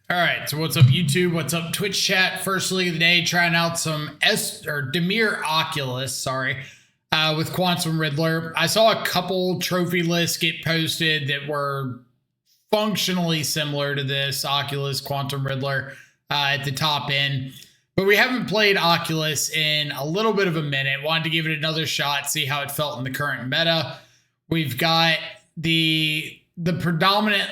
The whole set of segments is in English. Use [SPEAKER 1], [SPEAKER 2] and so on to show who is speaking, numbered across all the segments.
[SPEAKER 1] All right, so what's up YouTube? What's up Twitch chat? First league of the day, trying out some Dimir Oculus, with Quantum Riddler. I saw a couple trophy lists get posted that were functionally similar to this Oculus Quantum Riddler at the top end, but we haven't played Oculus in a little bit of a minute. Wanted to give it another shot, see how it felt in the current meta. We've got the predominant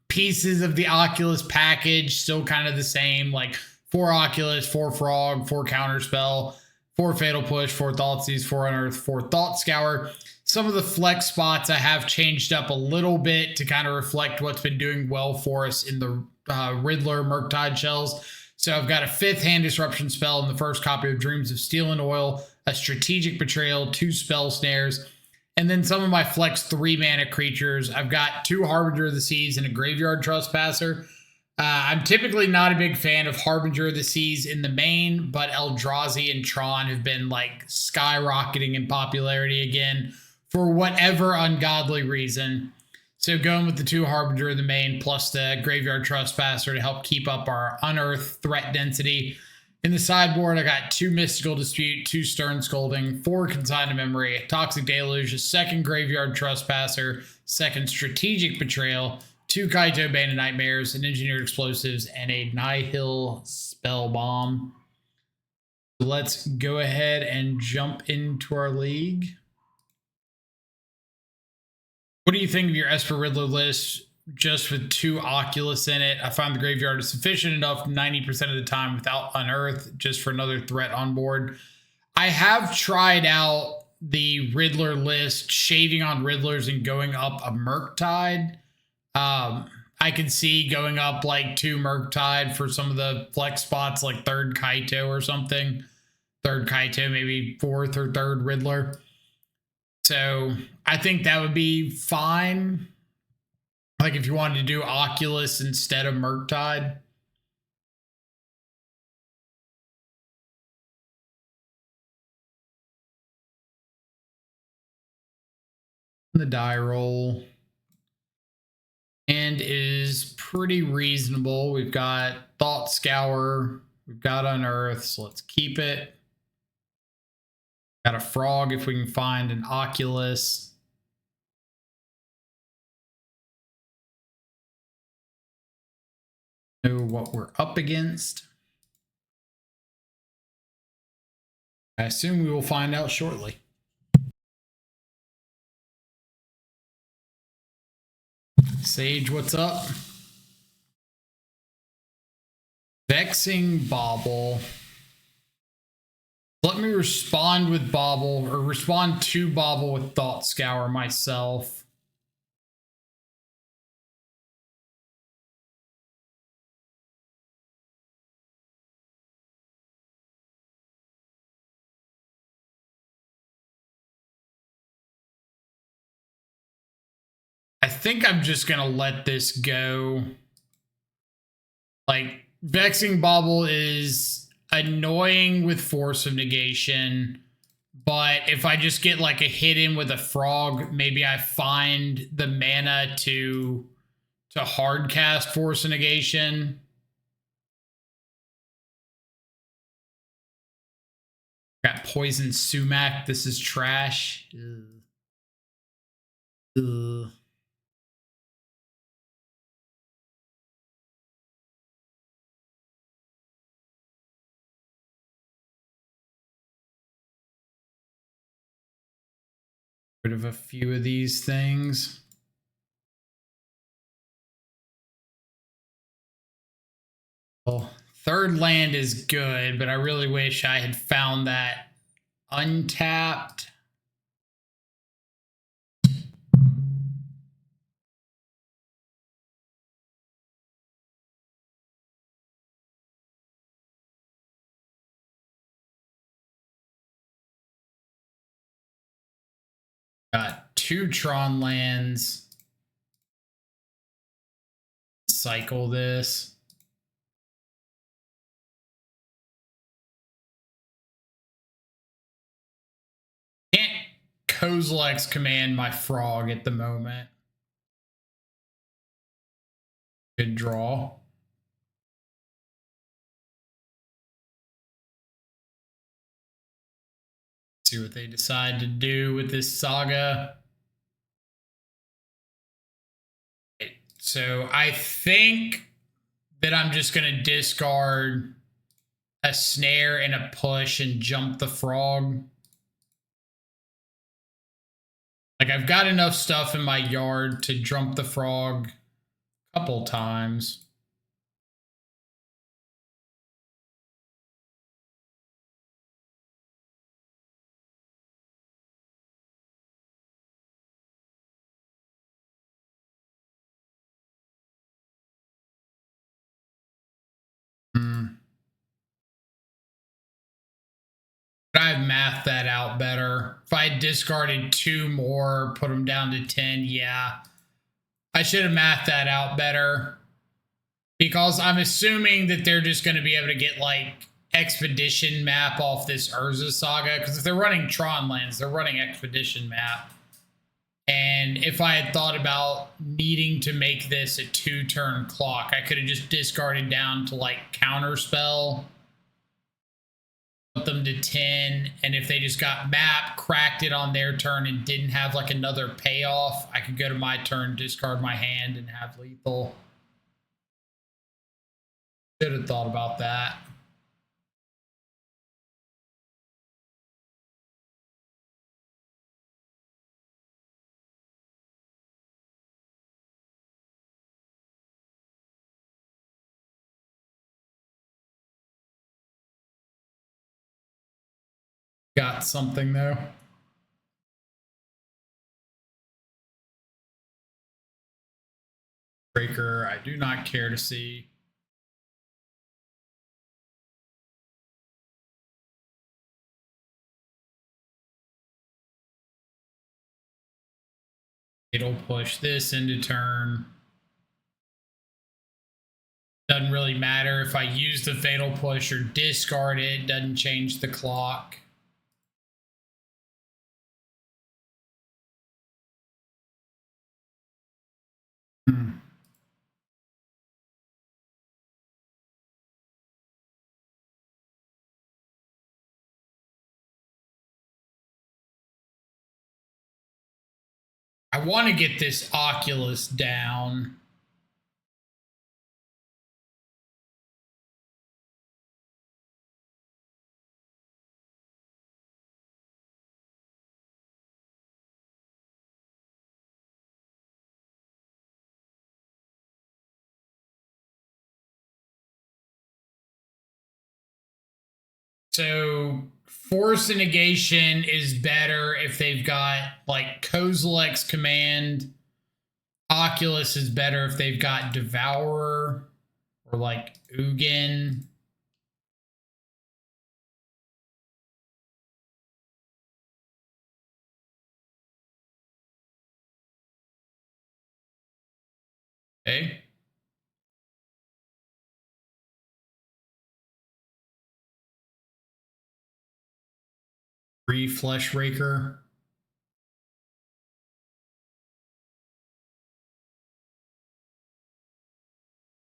[SPEAKER 1] pieces of the Oculus package still kind of the same, like 4 Oculus, 4 Frog, 4 Counterspell, 4 Fatal Push, 4 Thoughtseize, 4 Unearth, 4 Thought Scour. Some of the flex spots I have changed up a little bit to kind of reflect what's been doing well for us in the Riddler Murktide shells. So I've got a 5th Hand Disruption spell in the first copy of Dreams of Steel and Oil, a Strategic Betrayal, 2 Spell Snares, and then some of my flex 3 mana creatures. I've got 2 Harbinger of the Seas and a Graveyard Trespasser. I'm typically not a big fan of Harbinger of the Seas in the main, but Eldrazi and Tron have been like skyrocketing in popularity again for whatever ungodly reason. So going with the 2 Harbinger in the main plus the Graveyard Trespasser to help keep up our Unearth threat density. In the sideboard, I got 2 Mystical Dispute, 2 Stern Scolding, 4 Consigned Memory, a Toxic Deluge, a 2nd Graveyard Trespasser, 2nd Strategic Betrayal, 2 Kaito Bane of Nightmares, an Engineered Explosives, and a Nihil Spell Bomb. Let's go ahead and jump into our league. What do you think of your Esper Riddler list just with 2 Oculus in it? I find the graveyard is sufficient enough 90% of the time without Unearth, just for another threat on board. I have tried out the Riddler list, shaving on Riddlers and going up a Murktide. I could see going up like 2 Murktide for some of the flex spots, like 3rd Kaito or something. 3rd Kaito, maybe 4th or 3rd Riddler. So I think that would be fine. Like if you wanted to do Oculus instead of Murktide. The die roll. And is pretty reasonable. We've got Thought Scour. We've got Unearth, so let's keep it. Got a Frog if we can find an Oculus. Know what we're up against. I assume we will find out shortly. Sage, what's up? Vexing Bauble. Let me respond with Bauble, or respond to Bauble with Thought Scour myself. I think I'm just gonna let this go. Like, Vexing Bauble is annoying with Force of Negation, but if I just get like a hit in with a Frog, maybe I find the mana to hard cast Force of Negation. Got Poison Sumac. This is trash. Ugh. Rid of a few of these things. Well, 3rd land is good, but I really wish I had found that untapped. Got 2 Tron lands. Cycle this. Can't Kozilek's command my Frog at the moment. Good draw. See what they decide to do with this saga. So I think that I'm just going to discard a snare and a push and jump the frog. Like, I've got enough stuff in my yard to jump the frog a couple times. But I've mathed that out better. If I had discarded 2 more, put them down to 10, yeah. I should have mathed that out better. Because I'm assuming that they're just going to be able to get, like, Expedition map off this Urza saga. Because if they're running Tron lands, they're running Expedition map. And if I had thought about needing to make this a 2-turn clock, I could have just discarded down to, like, Counterspell. Put them to 10, and if they just got map, cracked it on their turn, and didn't have like another payoff, I could go to my turn, discard my hand, and have lethal. Should have thought about that. Got something though. Breaker, I do not care to see. It'll push this into turn. Doesn't really matter if I use the fatal push or discard it, doesn't change the clock. I want to get this Oculus down. So Force and Negation is better if they've got like Kozilek's Command. Oculus is better if they've got Devourer or like Ugin. Okay. Free Flesh Raker.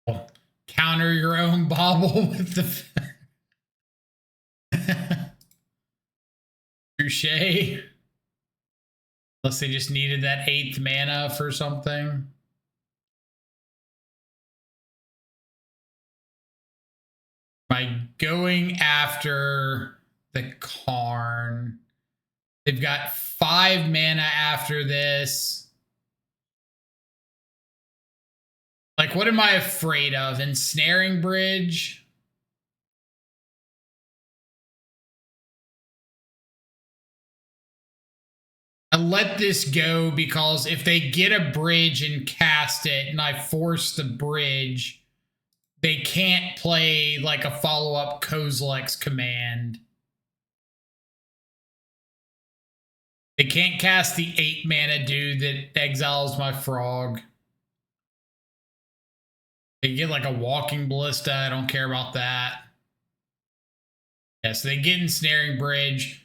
[SPEAKER 1] Oh, counter your own bauble with the Touche. Unless they just needed that 8th mana for something. By going after the Karn, they've got 5 mana after this. Like, what am I afraid of? Ensnaring Bridge? I let this go because if they get a bridge and cast it and I force the bridge, they can't play like a follow-up Kozilek's Command. They can't cast the 8 mana dude that exiles my frog. They get like a Walking Ballista. I don't care about that. Yeah, so they get Ensnaring Bridge.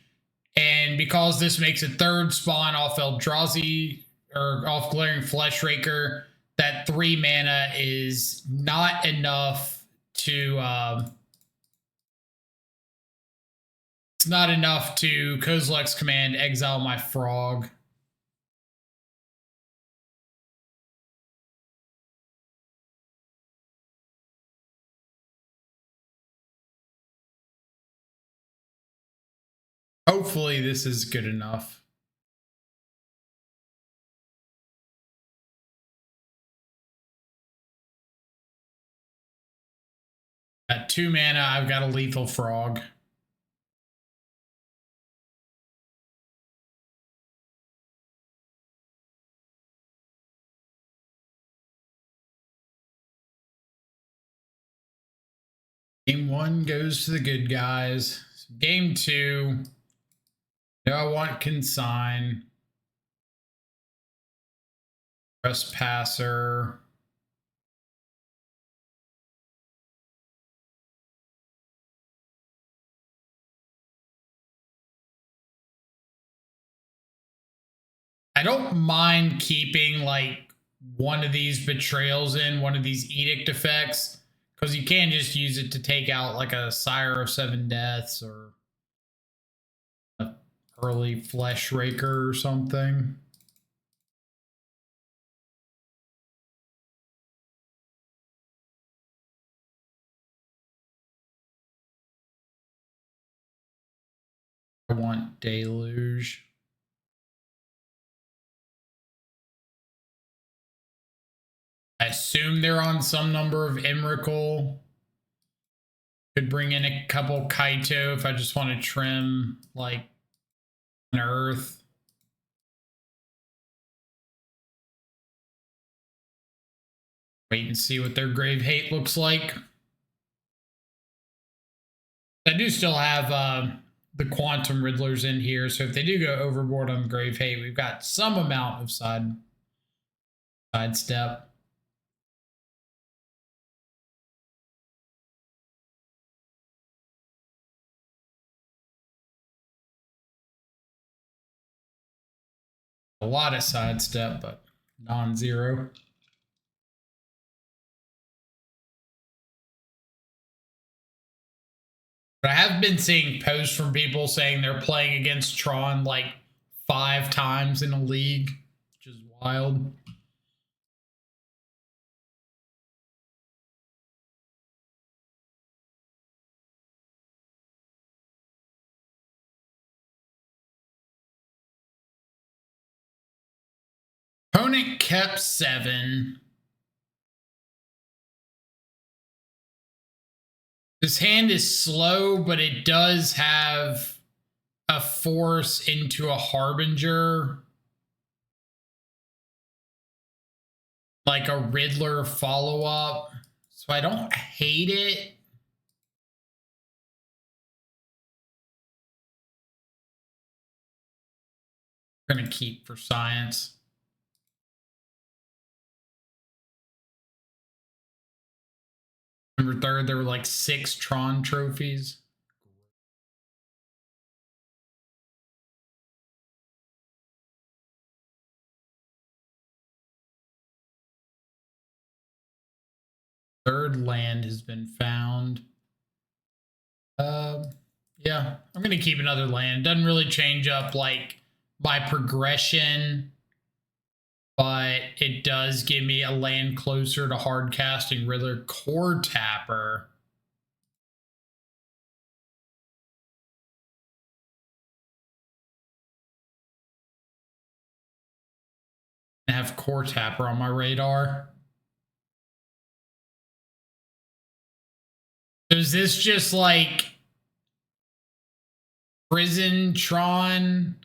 [SPEAKER 1] And because this makes a 3rd spawn off Eldrazi or off Glaring Fleshraker, that 3 mana is not enough to It's not enough to Kozilek's command exile my frog. Hopefully this is good enough. At 2 mana, I've got a lethal frog. Game 1 goes to the good guys. Game 2, do I want consign? Trespasser. I don't mind keeping like one of these betrayals in, one of these edict effects, because you can just use it to take out like a Sire of 7 Deaths or a early Flesh Raker or something. I want Deluge. I assume they're on some number of Emrakul. Could bring in a couple Kaito if I just want to trim like an Earth. Wait and see what their Grave Hate looks like. I do still have the Quantum Riddlers in here, so if they do go overboard on Grave Hate, we've got some amount of sidestep. A lot of sidestep, but non-zero. But I have been seeing posts from people saying they're playing against Tron like 5 times in a league, which is wild. Opponent kept 7. This hand is slow, but it does have a force into a Harbinger. Like a Riddler follow-up. So I don't hate it. I'm going to keep for science. November 3rd, there were like 6 Tron trophies. Third land has been found. Yeah, I'm going to keep another land. Doesn't really change up like my progression, but it does give me a land closer to hard casting Riddler. Core Tapper. I have Core Tapper on my radar. So is this just like Prison Tron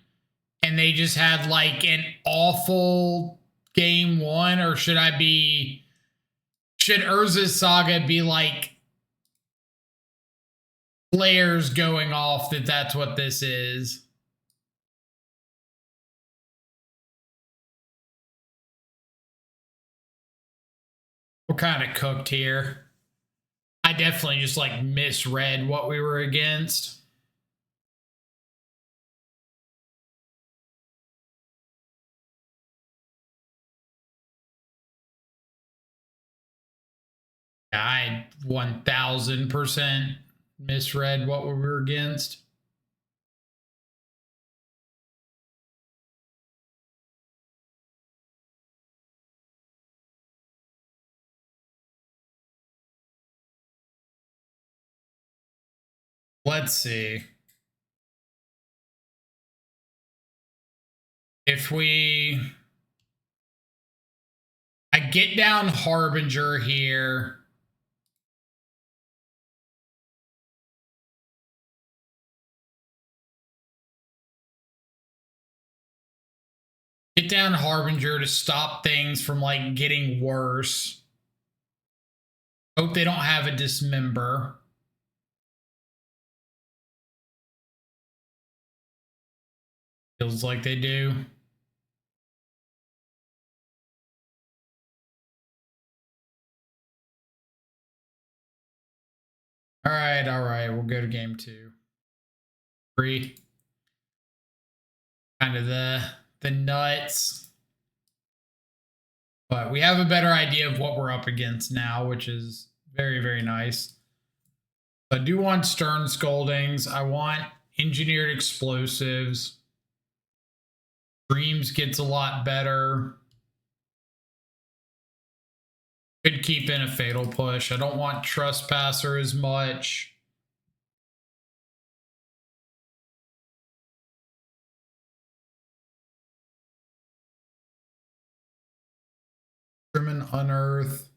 [SPEAKER 1] and they just had like an awful game 1, or should Urza's Saga be like players going off that's what this is? We're kind of cooked here. I definitely just like misread what we were against. I 1000% misread what we were against. Let's see. If I get down Harbinger here. Get down Harbinger to stop things from like getting worse. Hope they don't have a Dismember. Feels like they do. All right. We'll go to game 2. 3. Kind of the nuts. But we have a better idea of what we're up against now, which is very, very nice. I do want Stern Scoldings. I want Engineered Explosives. Dreams gets a lot better. Could keep in a Fatal Push. I don't want Trespasser as much. Trim and Unearth.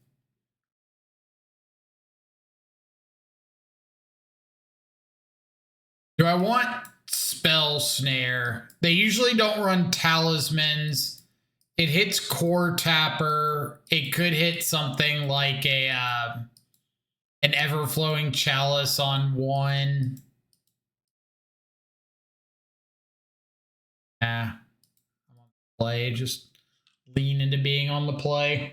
[SPEAKER 1] Do I want Spell Snare? They usually don't run Talismans. It hits Core Tapper. It could hit something like an Everflowing Chalice on 1. I'm on the play. Just lean into being on the play.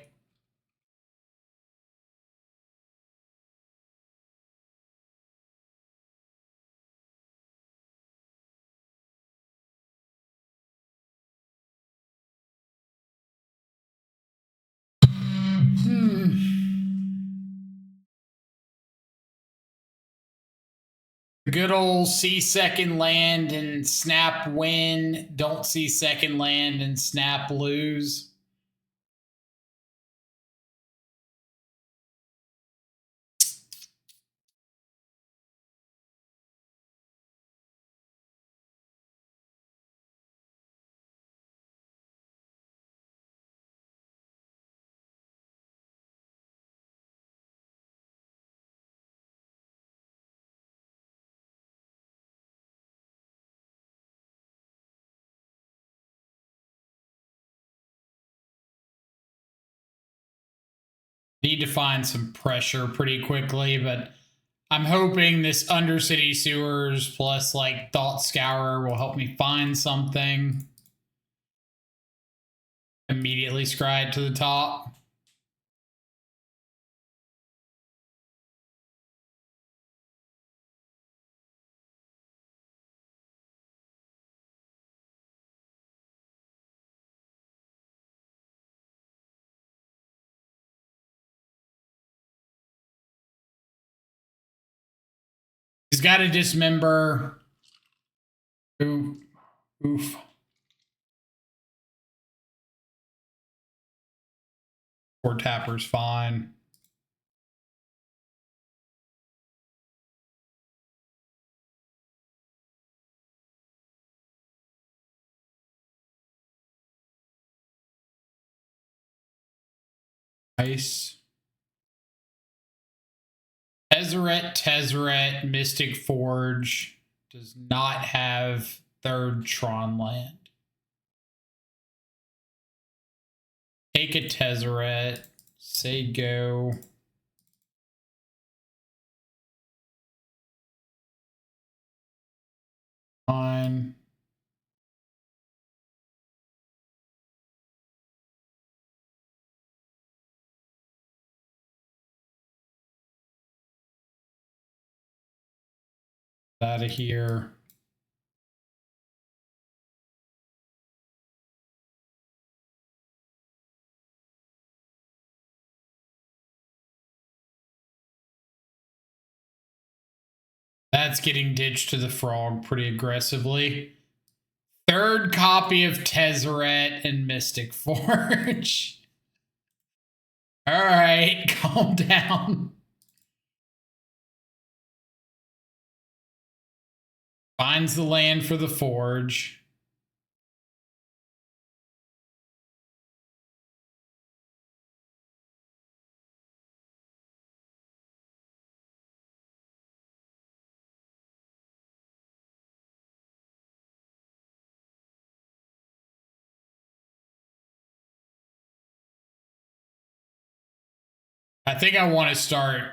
[SPEAKER 1] Good old see second land and snap win. Don't see second land and snap lose. Need to find some pressure pretty quickly, but I'm hoping this Undercity Sewers plus like Thought Scourer will help me find something. Immediately scry it to the top. He's got to dismember. Oof. Core Tapper's fine. Nice. Tezzeret, Mystic Forge does not have 3rd Tron land. Take a Tezzeret, say go. Fine. Out of here. That's getting ditched to the Frog pretty aggressively. 3rd copy of Tezzeret and Mystic Forge. All right, calm down. Finds the land for the forge. I think I want to start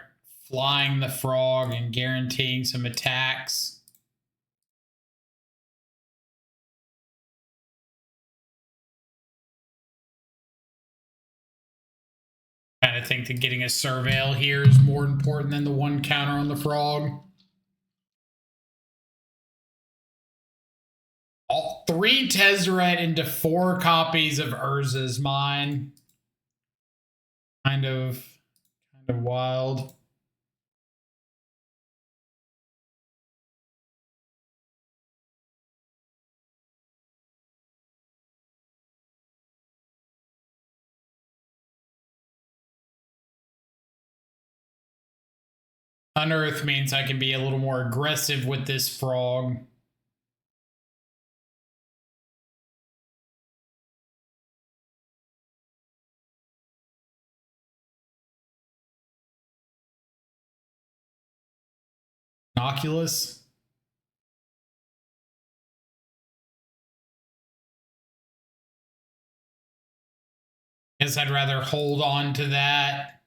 [SPEAKER 1] flying the frog and guaranteeing some attacks. Kind of think that getting a surveil here is more important than the one counter on the frog. All 3 Tezzeret into 4 copies of Urza's Mine. Kind of wild. Unearth means I can be a little more aggressive with this frog. Oculus. Guess I'd rather hold on to that.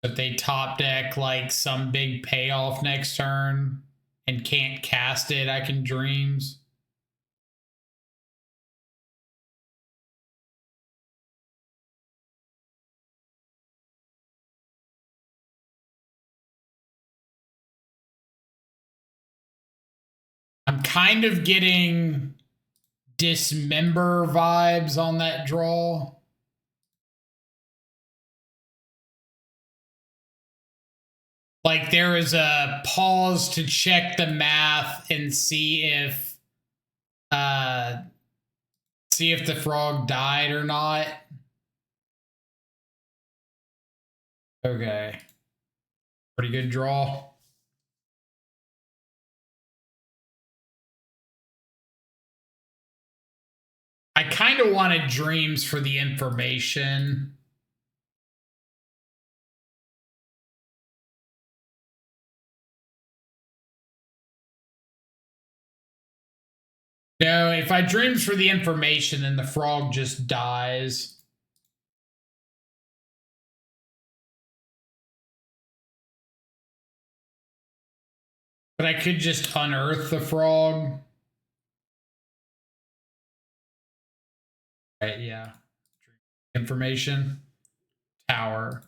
[SPEAKER 1] If they top deck like some big payoff next turn and can't cast it, I can Dreams. I'm kind of getting Dismember vibes on that draw. Like there is a pause to check the math and see if the frog died or not. Okay. Pretty good draw. I kind of wanted Dreams for the information. No, if I Dreams for the information, then the frog just dies. But I could just unearth the frog. Right, yeah. Information. Tower.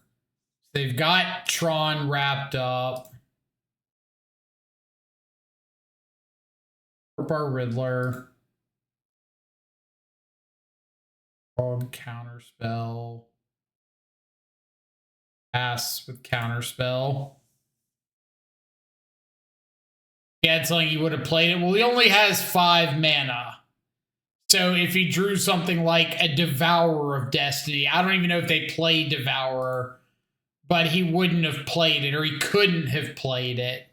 [SPEAKER 1] They've got Tron wrapped up. Our Riddler. Frog counterspell. Pass with counterspell. Yeah, it's like he would have played it. Well, he only has 5 mana. So if he drew something like a Devourer of Destiny, I don't even know if they play Devourer, but he wouldn't have played it, or he couldn't have played it.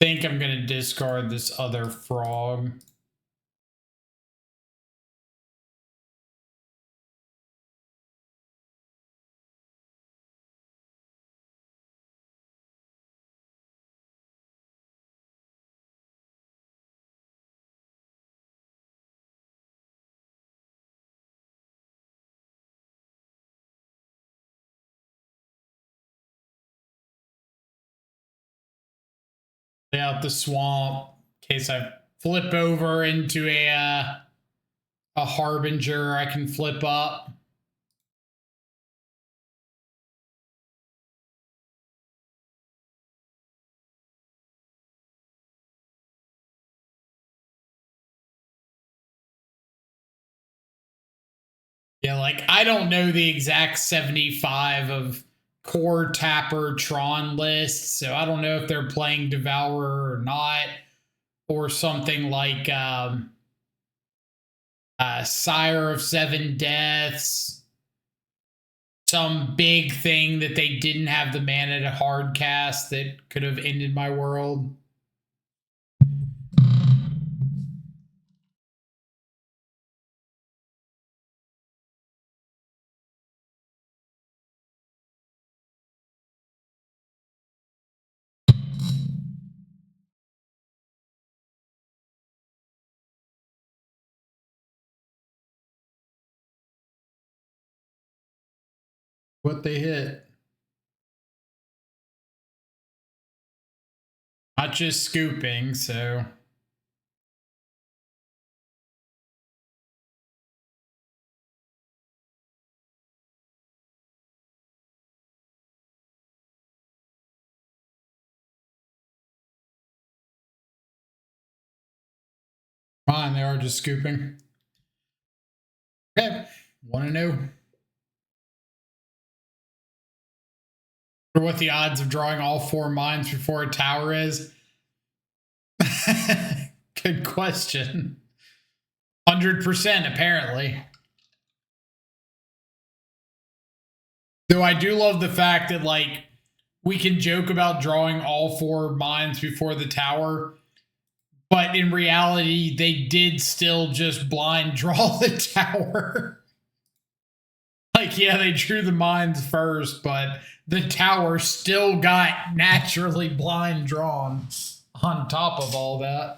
[SPEAKER 1] I think I'm going to discard this other frog. Lay out the swamp in case I flip over into a Harbinger I can flip up. Yeah, like I don't know the exact 75 of core tapper Tron lists, so I don't know if they're playing Devourer or not, or something like Sire of Seven Deaths, some big thing that they didn't have the mana to hard cast that could have ended my world. What they hit. Not just scooping, so. Fine, they are just scooping. Okay, want to know what the odds of drawing all 4 mines before a tower is? Good question. 100% apparently. Though I do love the fact that like we can joke about drawing all 4 mines before the tower, but in reality they did still just blind draw the tower. Like, yeah, they drew the mines first, but the tower still got naturally blind drawn on top of all that.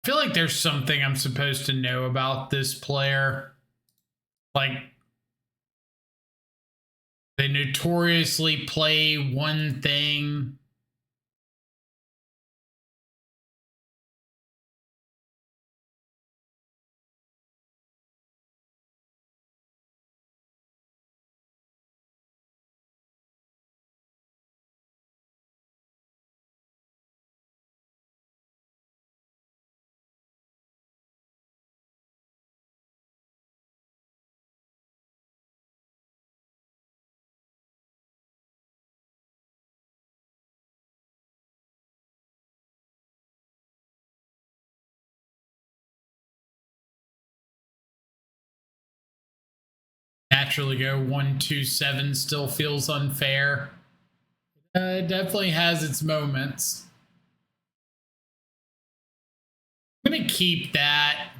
[SPEAKER 1] I feel like there's something I'm supposed to know about this player. Like, they notoriously play one thing. Naturally go 1-2-7 still feels unfair. It definitely has its moments. I'm gonna keep that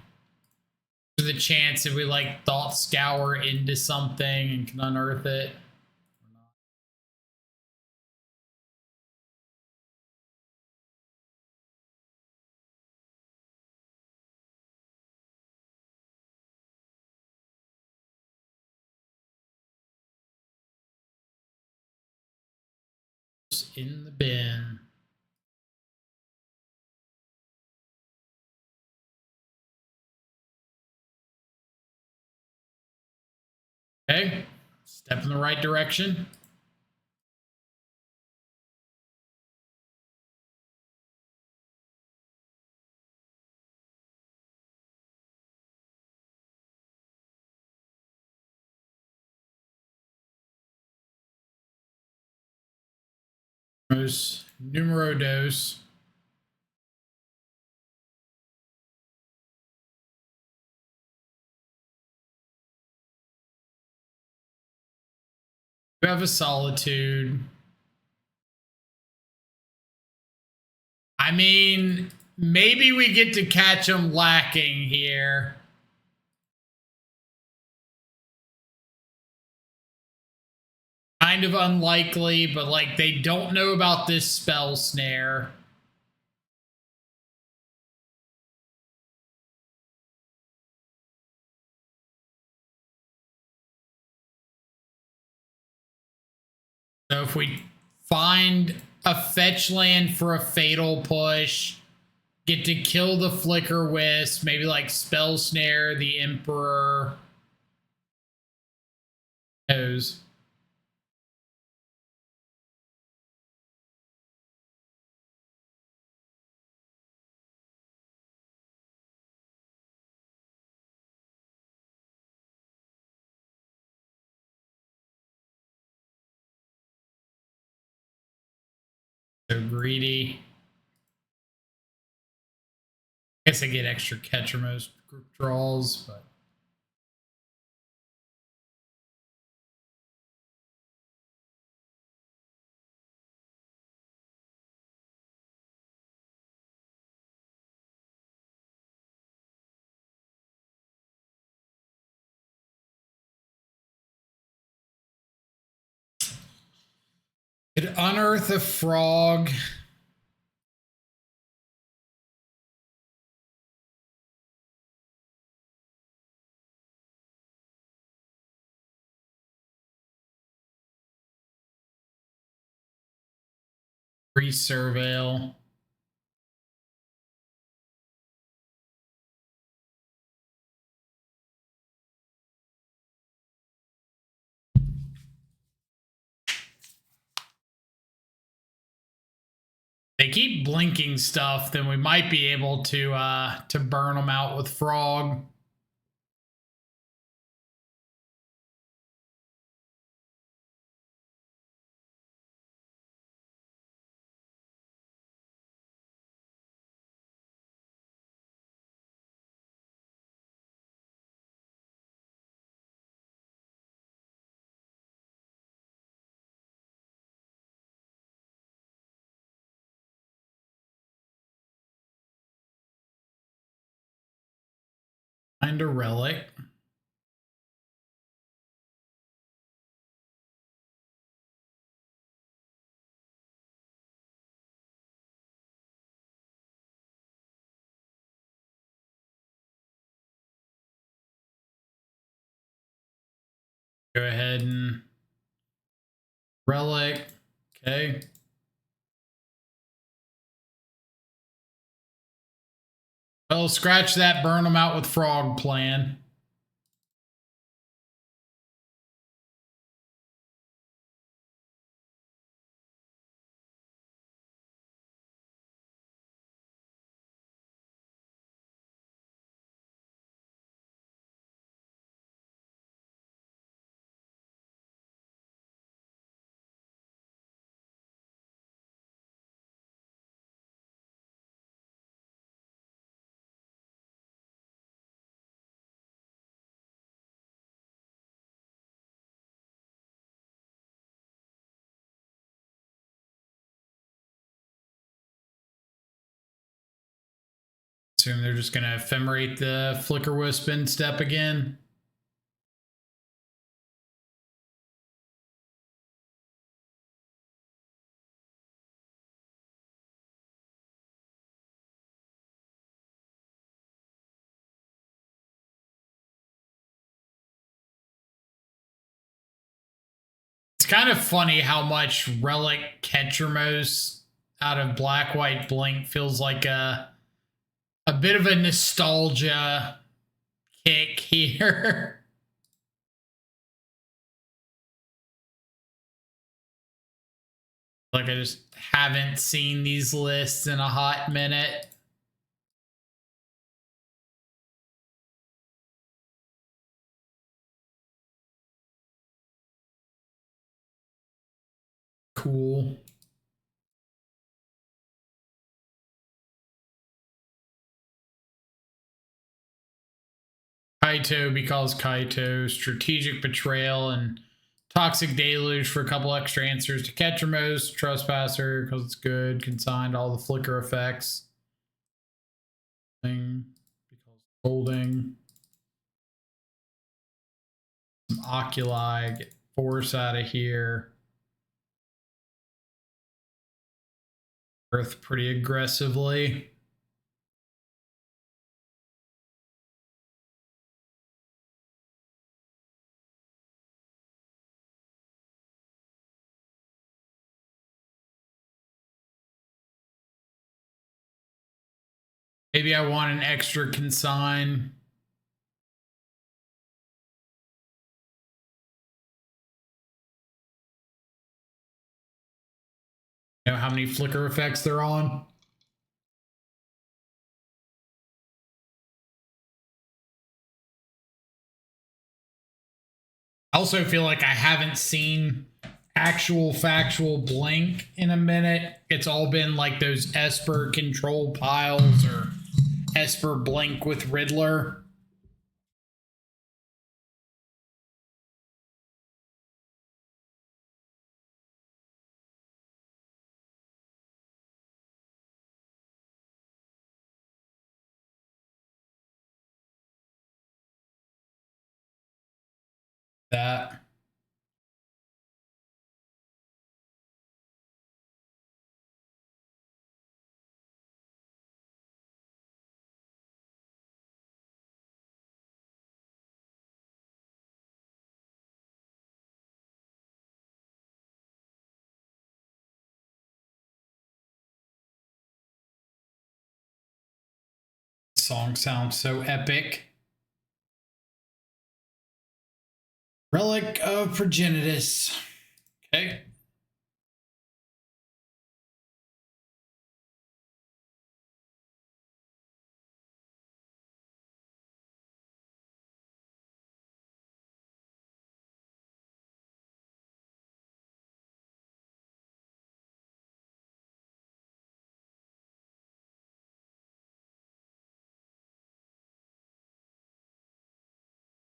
[SPEAKER 1] for the chance that we like thought scour into something and can unearth it. In the bin. Okay, step in the right direction. Numero dos. We have a solitude. I mean, maybe we get to catch them lacking here. Kind of unlikely, but like they don't know about this spell snare. So if we find a fetch land for a fatal push, Get to kill the Flicker Wisp, maybe like Spell Snare the Emperor. Knows. So greedy. I guess I get extra catcher most group draws, but could unearth a frog. Resurveil. They keep blinking stuff, then we might be able to burn them out with frog. Find a relic. Go ahead and relic. Okay. Well, scratch that, burn them out with frog plan. Assume they're just going to ephemerate the Flicker Wisp in step again. It's kind of funny how much relic Ketchermos out of Black White Blink feels like a bit of a nostalgia kick here. Like I just haven't seen these lists in a hot minute. Cool. Kaito because Kaito, Strategic Betrayal, and Toxic Deluge for a couple extra answers to Ketchermos, Trespasser because it's good, consigned all the flicker effects. Because holding. Some Oculi, get Force out of here. Earth pretty aggressively. Maybe I want an extra consign. Know how many flicker effects they're on? I also feel like I haven't seen actual factual blink in a minute. It's all been like those Esper control piles or Esper blink with Riddler. That. Song sounds so epic. Relic of Progenitus. Okay.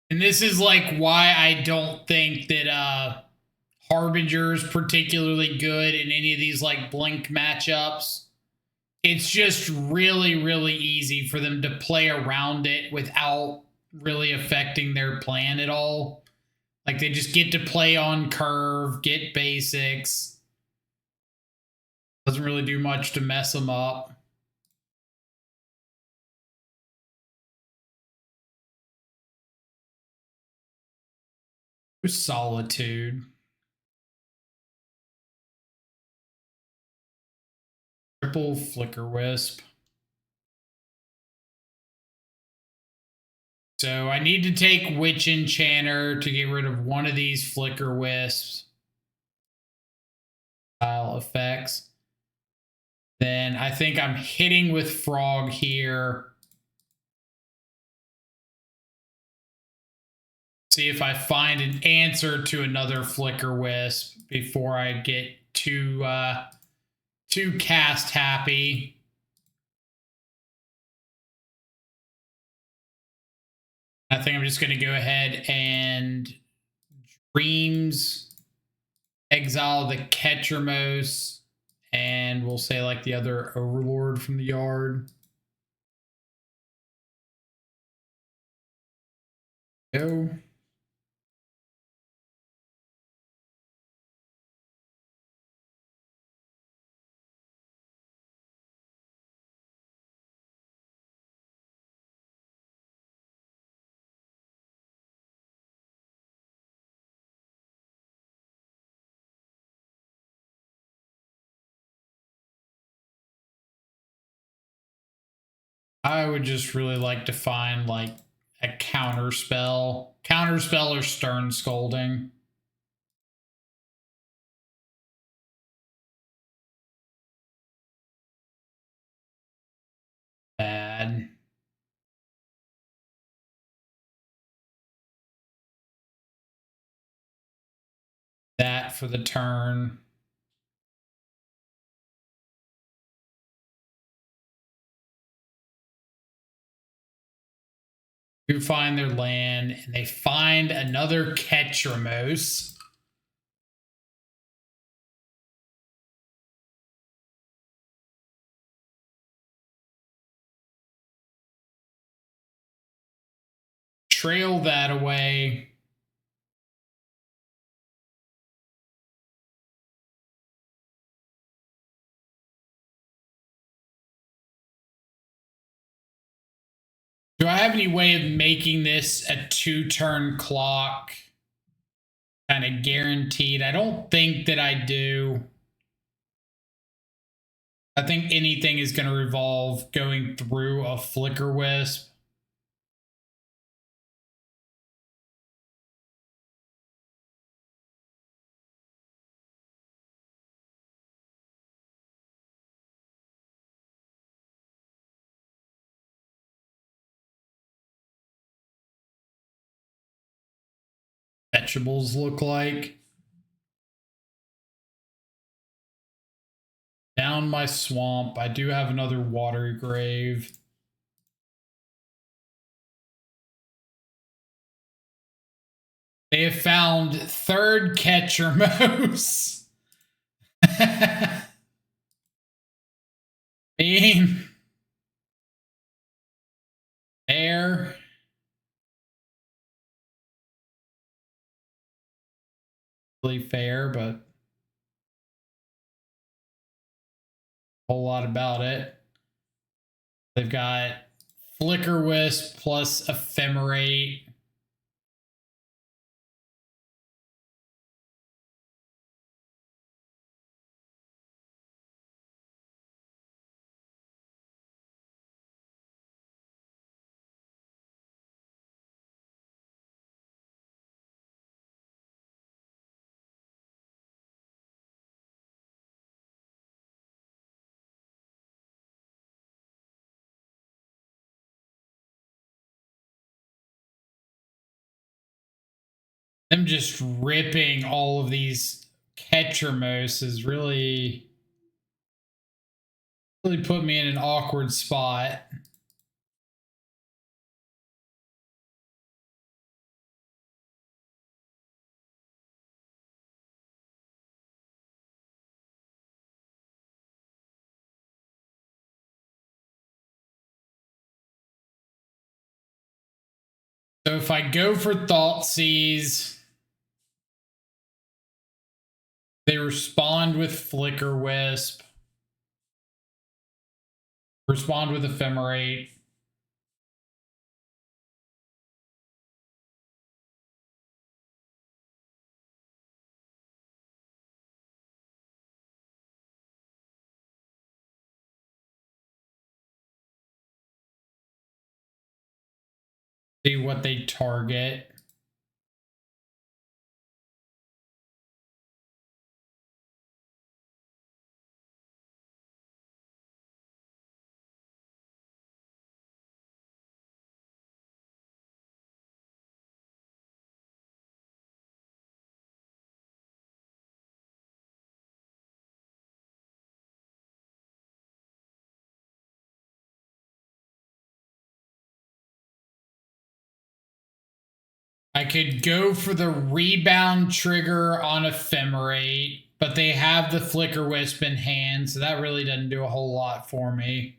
[SPEAKER 1] And this is like why I don't think that Harbinger is particularly good in any of these like blink matchups. It's just really, really easy for them to play around it without really affecting their plan at all. Like they just get to play on curve, get basics. Doesn't really do much to mess them up. Solitude. Triple Flicker Wisp. So I need to take Witch Enchanter to get rid of one of these Flicker Wisps. Style effects. Then I think I'm hitting with Frog here. See if I find an answer to another Flicker Wisp before I get too cast happy. I think I'm just going to go ahead and Dreams, exile the Ketramos, and we'll say like the other Overlord from the yard. Go. I would just really like to find like a counter spell or Stern Scolding. Bad. That for the turn. Who find their land, and they find another Ketramos. Trail that away. Do I have any way of making this a 2-turn clock? Kind of guaranteed. I don't think that I do. I think anything is going to revolve going through a Flicker Wisp. Vegetables look like. Down my swamp. I do have another watery grave. They have found third catcher moose. Being fair. Really fair, but a whole lot about it. They've got Flicker Wisp plus Ephemerate. Them just ripping all of these catcher mooses really put me in an awkward spot. So if I go for Thoughtseize, they respond with Flicker Wisp. Respond with Ephemerate. See what they target. I could go for the rebound trigger on Ephemerate, but they have the Flicker Wisp in hand, so that really doesn't do a whole lot for me.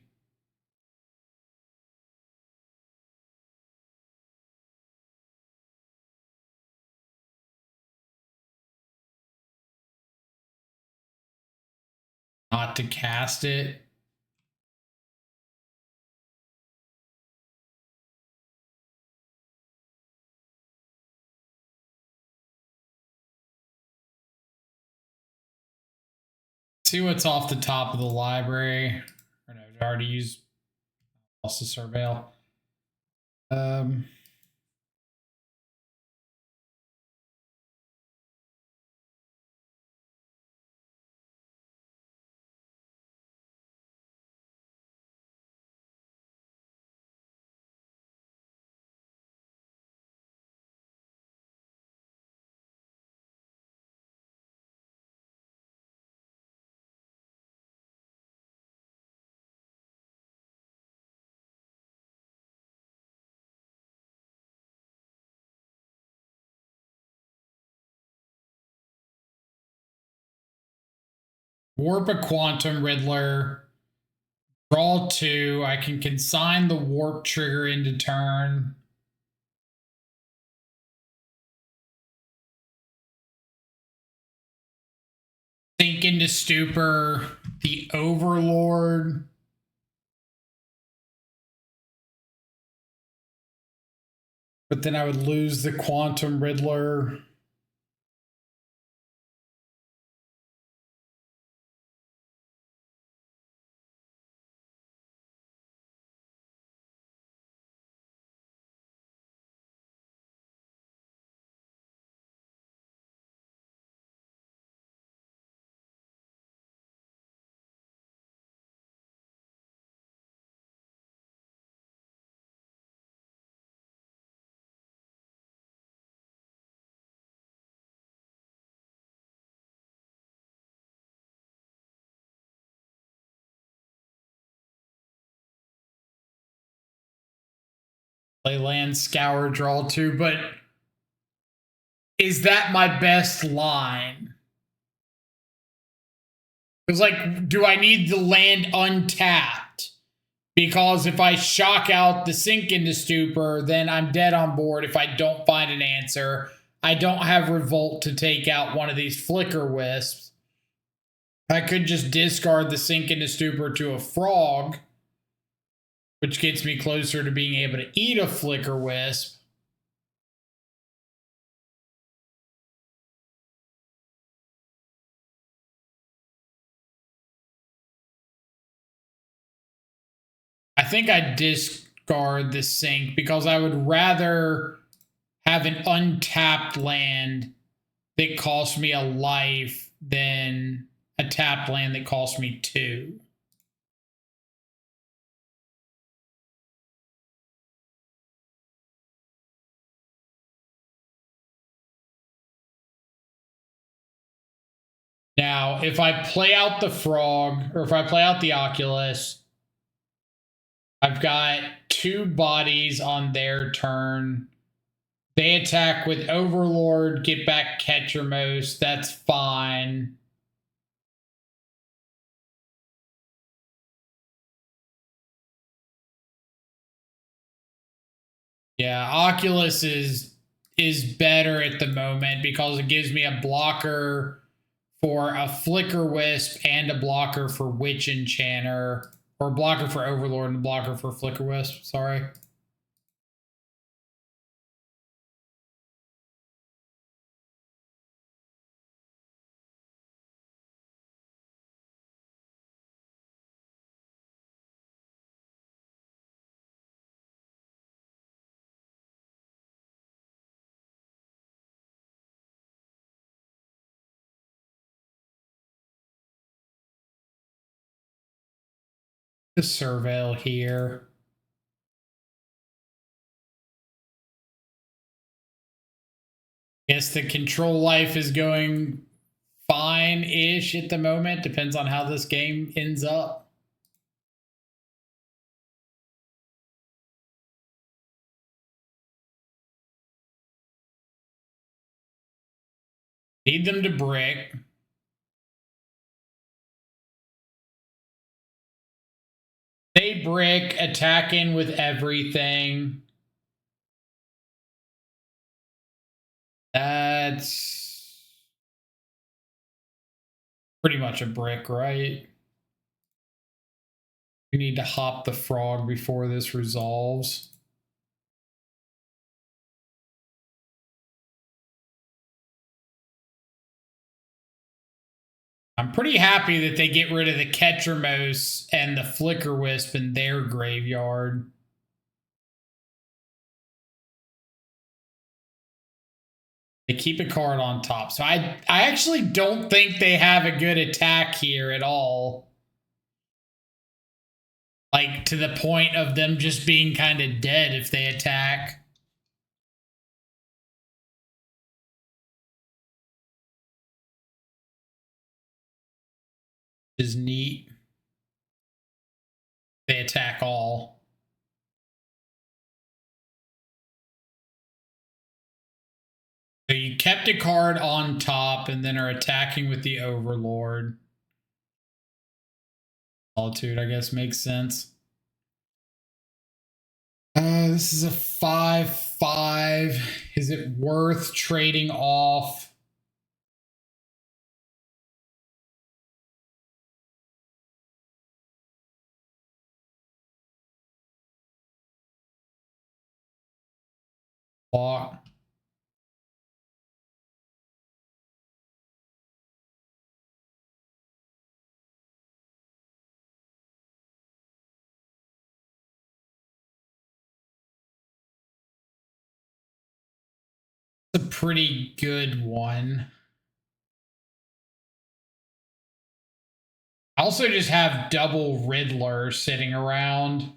[SPEAKER 1] Not to cast it. See what's off the top of the library. Or no, I already used also Surveil. Warp a Quantum Riddler. Draw 2. I can consign the warp trigger into turn. Sink into Stupor. The Overlord. But then I would lose the Quantum Riddler. Play land, scour, draw 2, but is that my best line? Because, like, do I need the land untapped? Because if I shock out the Sink into Stupor, then I'm dead on board if I don't find an answer. I don't have Revolt to take out one of these Flicker Wisps. I could just discard the Sink into Stupor to a Frog, which gets me closer to being able to eat a Flicker Wisp. I think I discard the Sink because I would rather have an untapped land that costs me a life than a tapped land that costs me 2. Now, if I play out the Frog, or if I play out the Oculus, I've got 2 bodies on their turn. They attack with Overlord, get back Ketchermos. That's fine. Yeah, Oculus is better at the moment because it gives me a blocker for a Flicker Wisp and a blocker for Witch Enchanter, or a blocker for Overlord and a blocker for Flicker Wisp, sorry. The Surveil here. Guess the control life is going fine-ish at the moment. Depends on how this game ends up. Need them to brick. They brick, attacking with everything. That's pretty much a brick, right? We need to hop the Frog before this resolves. I'm pretty happy that they get rid of the Ketchermos and the Flicker Wisp in their graveyard. They keep a card on top. So I actually don't think they have a good attack here at all. Like, to the point of them just being kind of dead if they attack. Is neat. They attack all. So you kept a card on top and then are attacking with the Overlord. Solitude, I guess, makes sense. This is a 5/5. Is it worth trading off? Walk. A pretty good one. I also just have double Riddler sitting around.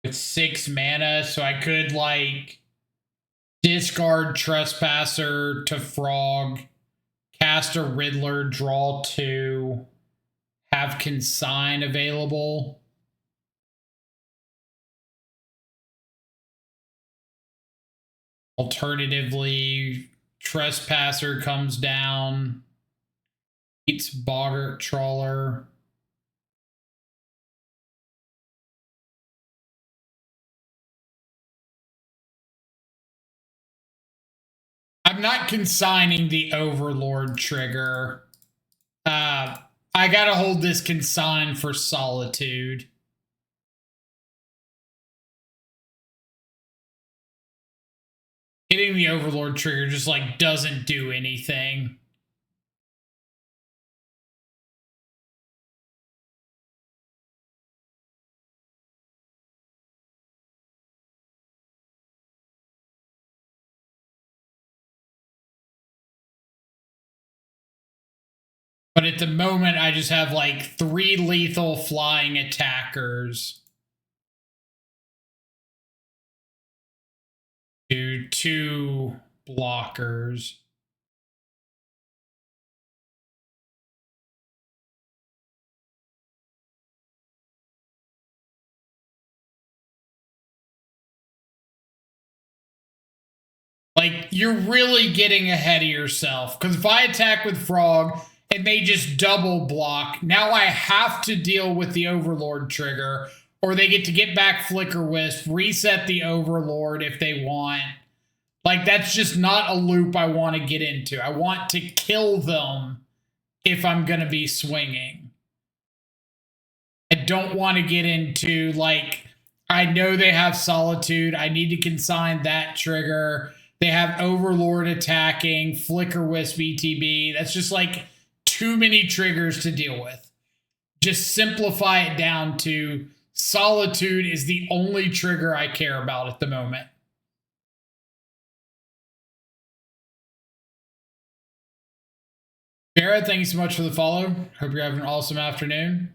[SPEAKER 1] With 6 mana, so I could, like, discard Trespasser to Frog, cast a Riddler, draw 2, have Consign available. Alternatively, Trespasser comes down, eats Boggart Trawler. I'm not consigning the Overlord trigger. I gotta hold this consign for Solitude. Hitting the Overlord trigger just like doesn't do anything. But at the moment, I just have like 3 lethal flying attackers. To 2 blockers. Like, you're really getting ahead of yourself. Because if I attack with Frog and they just double block, now I have to deal with the Overlord trigger, or they get to get back Flicker Wisp, reset the Overlord if they want. Like, that's just not a loop I want to get into. I want to kill them if I'm going to be swinging. I don't want to get into, like, I know they have Solitude. I need to consign that trigger. They have Overlord attacking, Flicker Wisp ETB. That's just like too many triggers to deal with. Just simplify it down to Solitude is the only trigger I care about at the moment. Barrett, thank you so much for the follow. Hope you're having an awesome afternoon.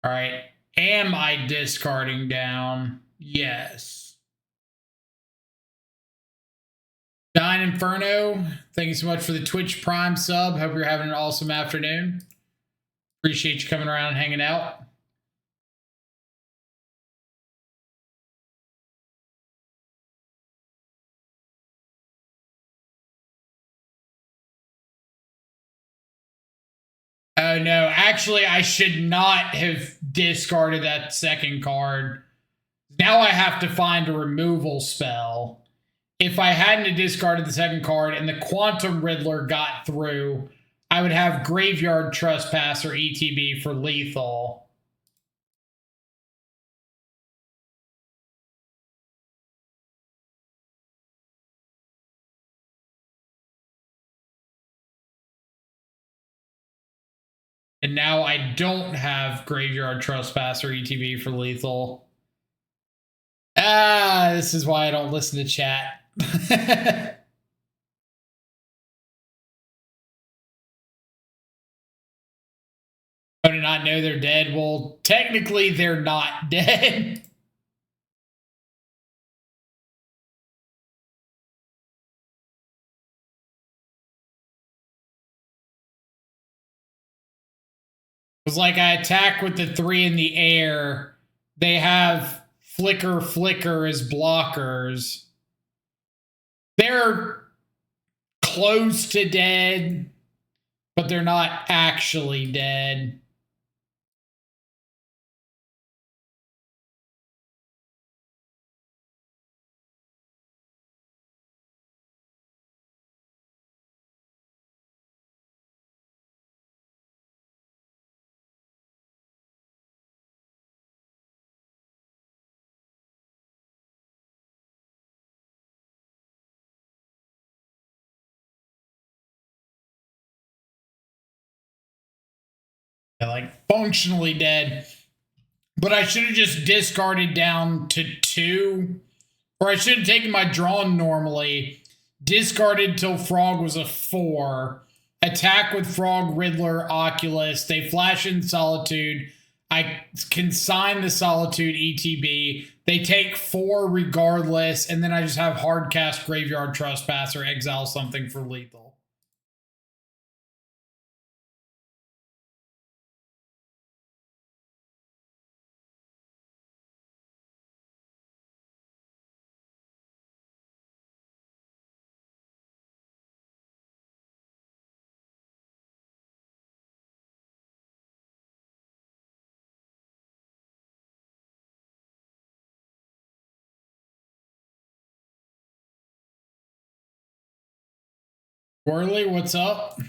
[SPEAKER 1] All right. Am I discarding down? Yes. Dine Inferno, thank you so much for the Twitch Prime sub. Hope you're having an awesome afternoon. Appreciate you coming around and hanging out. Oh, no. Actually, I should not have discarded that second card. Now I have to find a removal spell. If I hadn't discarded the second card and the Quantum Riddler got through, I would have Graveyard Trespasser ETB for lethal. And now I don't have Graveyard Trespasser ETB for lethal. This is why I don't listen to chat. Oh, to not know they're dead? Well, technically they're not dead. It's like I attack with the 3 in the air. They have Flicker as blockers. They're close to dead, but they're not actually dead. They're like functionally dead. But I should have just discarded down to 2. Or I should have taken my drawn normally, discarded till Frog was a 4, attack with Frog, Riddler, Oculus, they flash in Solitude, I consign the Solitude ETB, they take 4 regardless, and then I just have hardcast Graveyard Trespasser, exile something for lethal. Worley, what's up?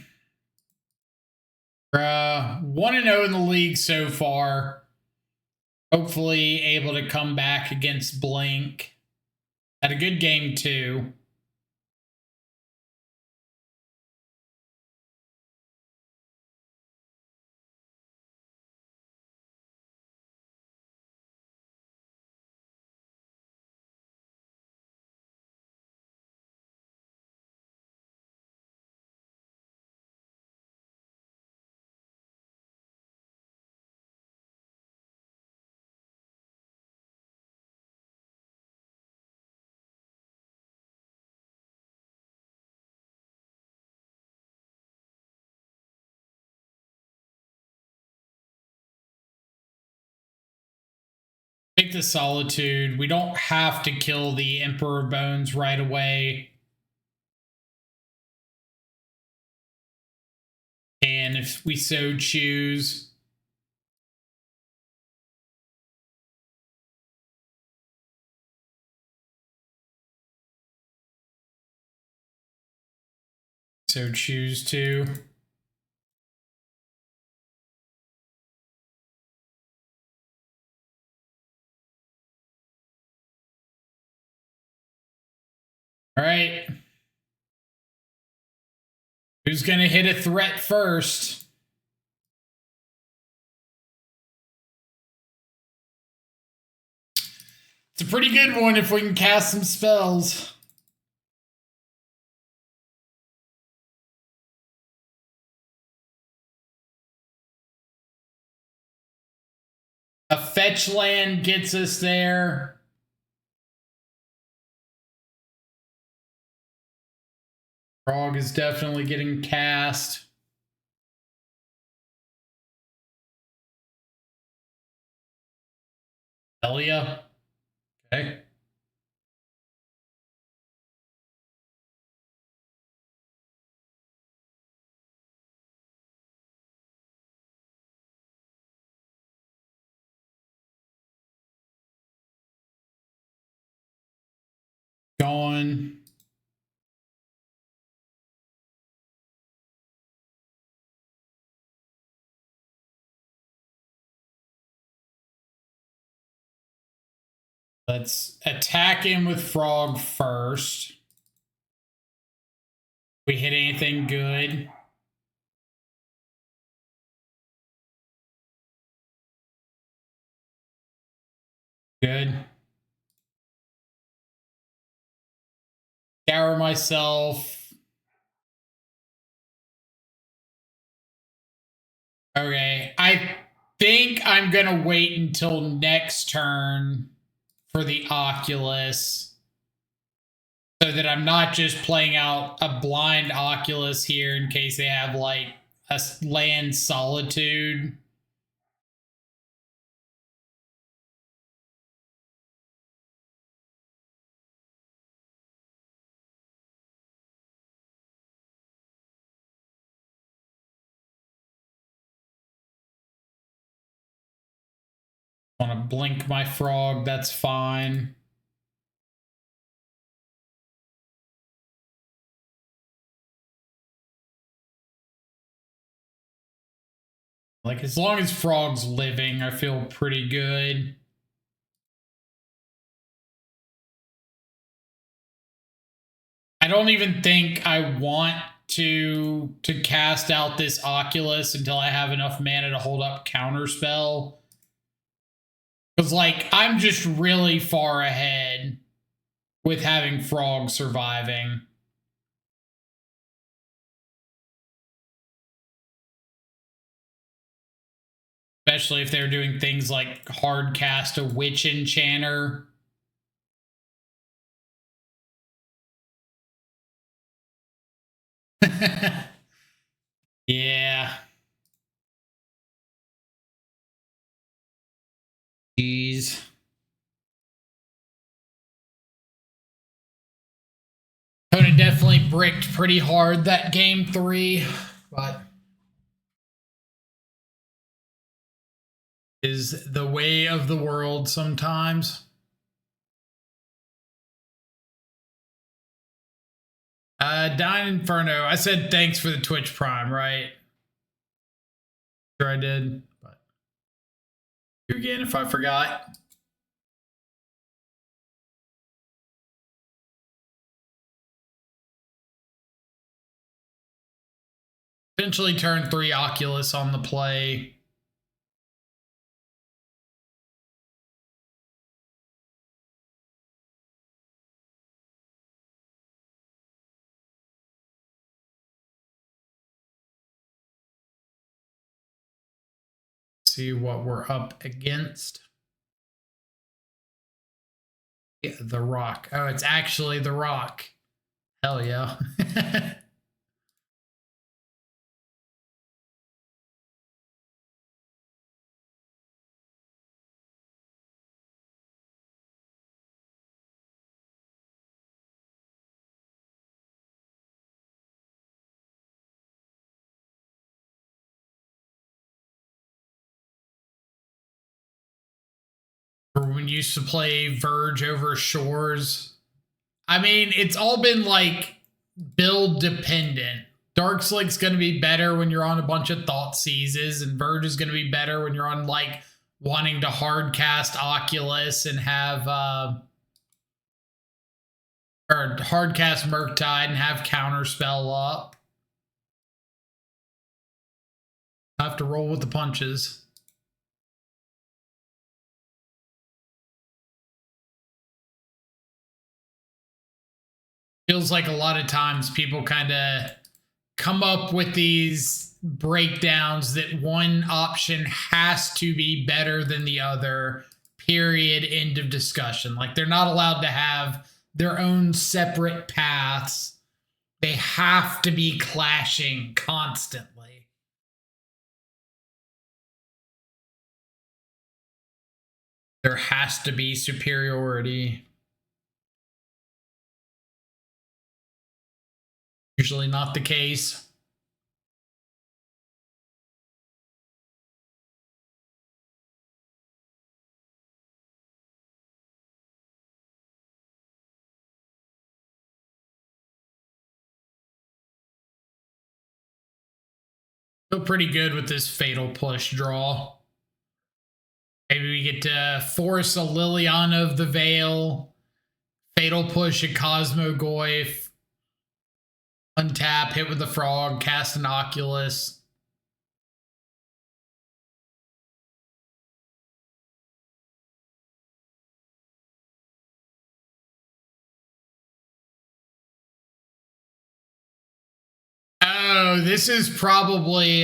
[SPEAKER 1] We're 1-0 in the league so far. Hopefully able to come back against Blink. Had a good game too. Take the Solitude. We don't have to kill the Emperor Bones right away. And if we so choose. So choose to. All right. Who's going to hit a threat first? It's a pretty good one if we can cast some spells. A fetch land gets us there. Frog is definitely getting cast. Elia. Okay. Going. Let's attack him with Frog first. We hit anything good. Good. Scour myself. Okay. I think I'm going to wait until next turn for the Oculus, so that I'm not just playing out a blind Oculus here in case they have like a land Solitude. Want to blink my Frog, that's fine. Like, as long as Frog's living, I feel pretty good. I don't even think I want to cast out this Oculus until I have enough mana to hold up Counterspell. Because, like, I'm just really far ahead with having Frog surviving. Especially if they're doing things like hard cast a Witch Enchanter. Yeah. Jeez. Opponent definitely bricked pretty hard that game 3, but is the way of the world sometimes. Dine Inferno. I said thanks for the Twitch Prime, right? Sure I did, but do again if I forgot. Eventually turn 3 Oculus on the play. See what we're up against. Yeah, the Rock. Oh, it's actually the Rock. Hell yeah. When you used to play Verge over Shores. I mean, it's all been like build dependent. Darkslick's going to be better when you're on a bunch of Thought Seizes, and Verge is going to be better when you're on like wanting to hard cast Oculus and have or hard cast Murktide and have Counterspell up. I have to roll with the punches. Feels like a lot of times people kind of come up with these breakdowns that one option has to be better than the other, period, end of discussion. Like they're not allowed to have their own separate paths. They have to be clashing constantly. There has to be superiority. Usually not the case. Feel pretty good with this Fatal Push draw. Maybe we get to force a Liliana of the Veil, Fatal Push a Cosmogoyf, untap, hit with the Frog, cast an Oculus. Oh, this is probably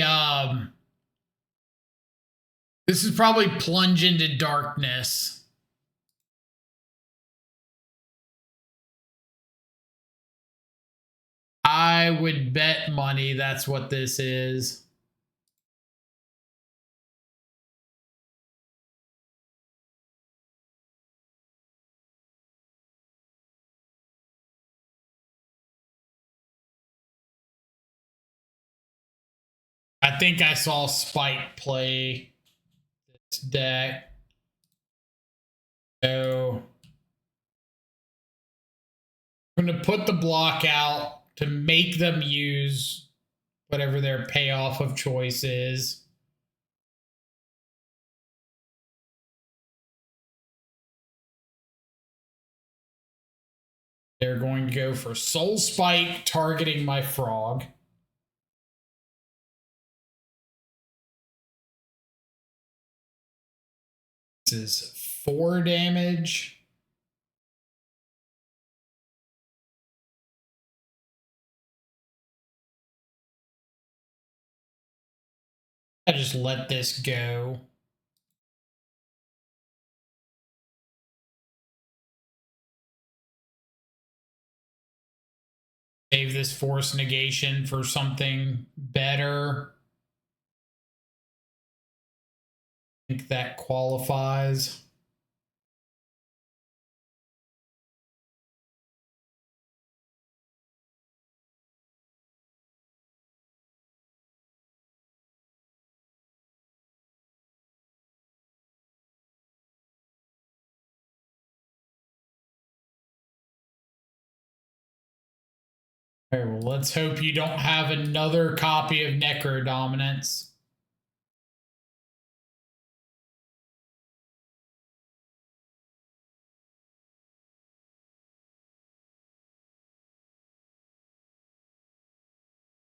[SPEAKER 1] Plunge into Darkness. I would bet money that's what this is. I think I saw Spike play this deck. So I'm going to put the block out to make them use whatever their payoff of choice is. They're going to go for Soul Spike, targeting my Frog. This is 4 damage. I just let this go. Save this force negation for something better. I think that qualifies. Okay, well, let's hope you don't have another copy of Necro Dominance.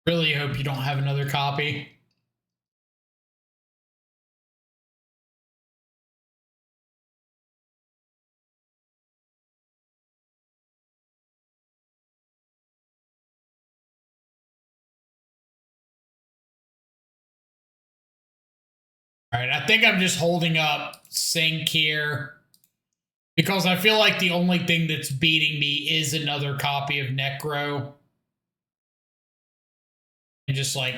[SPEAKER 1] Really hope you don't have another copy. All right, I think I'm just holding up Sync here because I feel like the only thing that's beating me is another copy of Necro. And just like,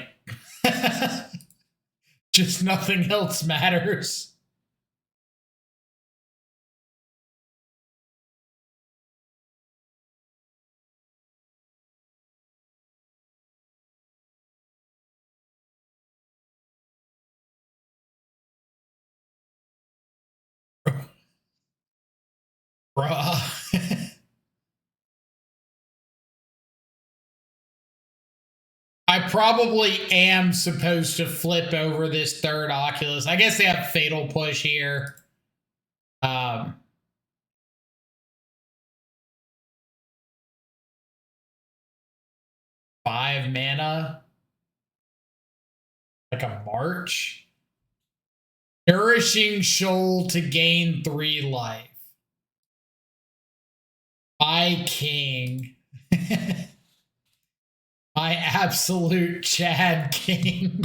[SPEAKER 1] just nothing else matters. Bruh. I probably am supposed to flip over this third Oculus. I guess they have Fatal Push here. 5 mana. Like a March. Nourishing Shoal to gain 3 life. My king. My absolute Chad king.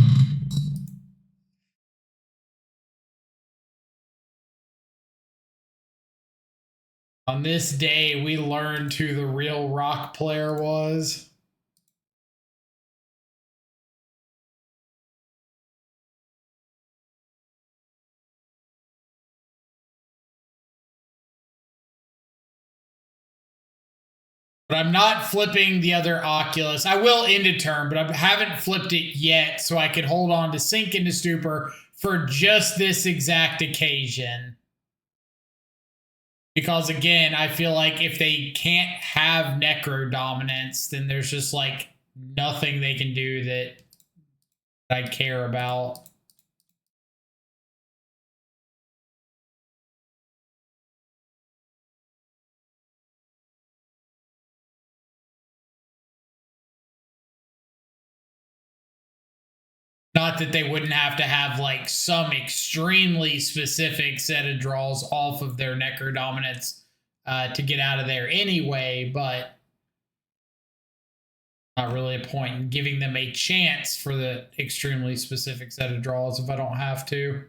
[SPEAKER 1] On this day, we learned who the real rock player was. But I'm not flipping the other Oculus. I will end a turn, but I haven't flipped it yet, so I could hold on to Sink into Stupor for just this exact occasion. Because again, I feel like if they can't have Necro Dominance, then there's just like nothing they can do that I care about. Not that they wouldn't have to have like some extremely specific set of draws off of their Necro Dominance to get out of there anyway, but not really a point in giving them a chance for the extremely specific set of draws if I don't have to.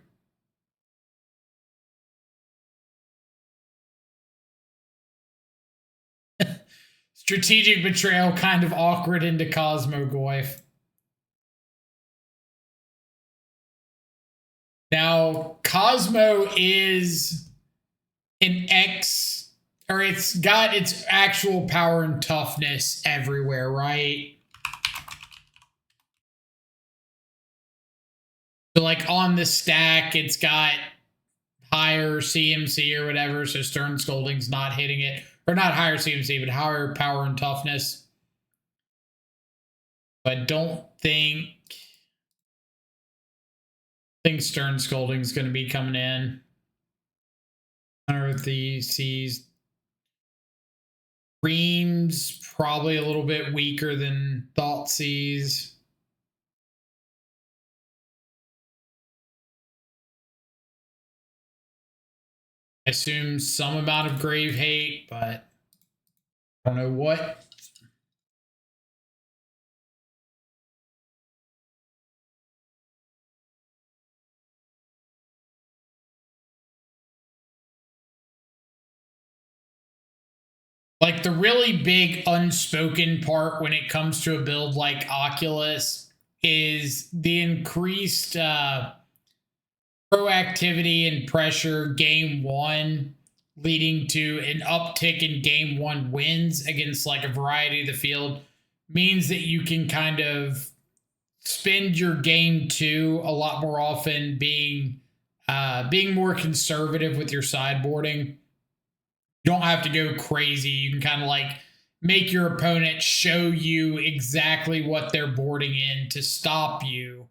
[SPEAKER 1] Strategic Betrayal kind of awkward into Cosmogoyf. Now, Cosmo is an X, or it's got its actual power and toughness everywhere, right? So, like, on the stack, it's got higher CMC or whatever, so Stern Scolding's not hitting it. Or not higher CMC, but higher power and toughness. I don't think Stern Scolding's going to be coming in. Unearthly Seas. Dreams probably a little bit weaker than Thoughtseize. I assume some amount of Grave Hate, but I don't know what. Like the really big unspoken part when it comes to a build like Oculus is the increased proactivity and pressure game one, leading to an uptick in game one wins against like a variety of the field, means that you can kind of spend your game two a lot more often being more conservative with your sideboarding. You don't have to go crazy. You can kind of like make your opponent show you exactly what they're boarding in to stop you,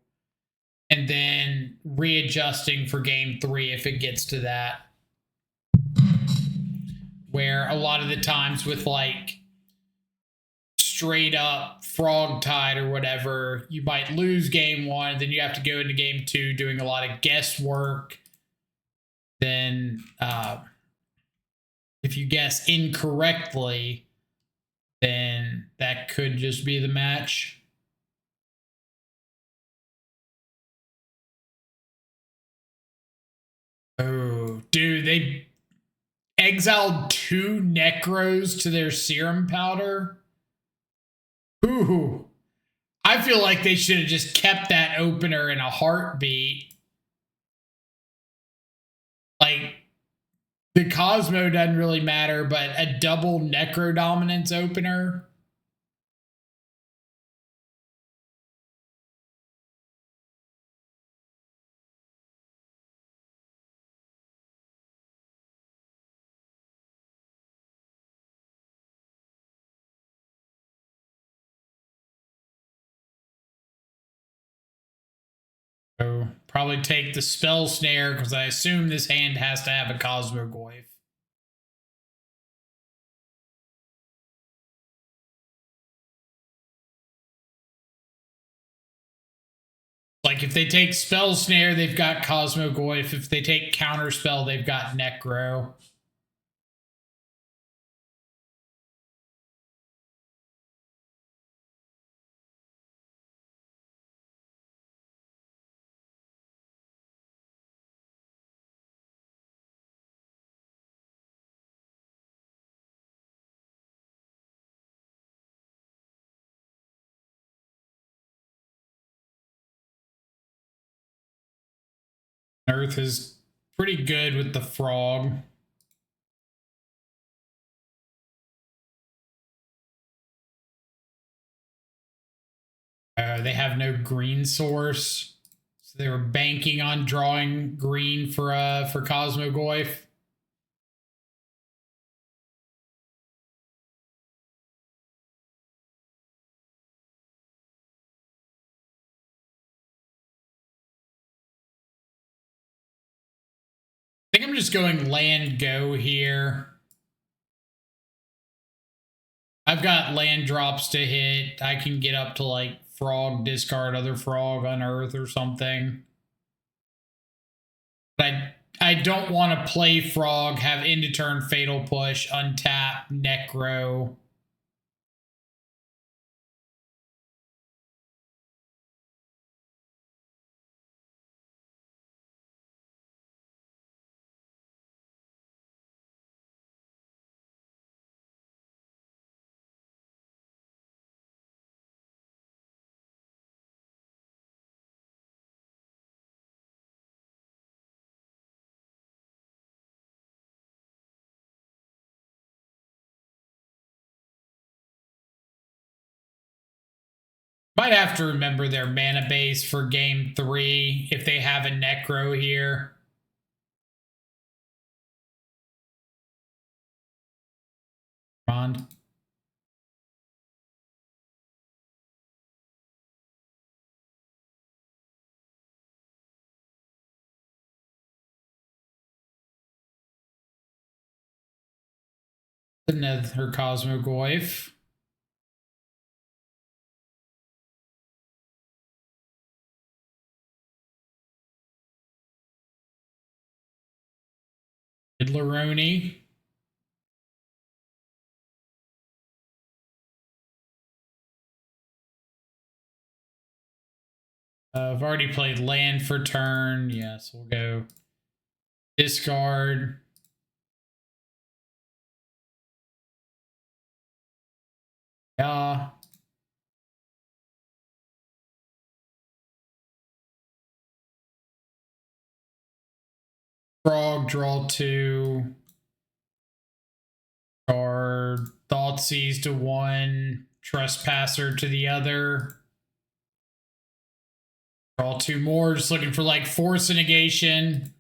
[SPEAKER 1] and then readjusting for game 3 if it gets to that. Where a lot of the times with like straight up frog tide or whatever, you might lose game 1, then you have to go into game 2 doing a lot of guesswork. Then if you guess incorrectly, then that could just be the match. Oh, dude, they exiled 2 Necros to their serum powder. Ooh. I feel like they should have just kept that opener in a heartbeat. Like, the Cosmo doesn't really matter, but a double Necro Dominance opener. So probably take the Spell Snare because I assume this hand has to have a Cosmogoyf. Like if they take Spell Snare, they've got Cosmogoyf. If they take Counterspell, they've got Necro. Earth is pretty good with the frog. They have no green source, so they were banking on drawing green for Cosmogoyf. I think I'm just going land go here. I've got land drops to hit. I can get up to like frog, discard other frog, unearth or something. But I don't want to play frog, have end of turn fatal push, untap, necro. Might have to remember their mana base for game 3 if they have a necro here. Bond. Another Cosmogoyf. Riddleroni. I've already played land for turn. Yes, we'll go discard. Yeah. Frog, draw 2. Card, Thoughtseize to 1. Trespasser to the other. Draw 2 more. Just looking for like force and negation.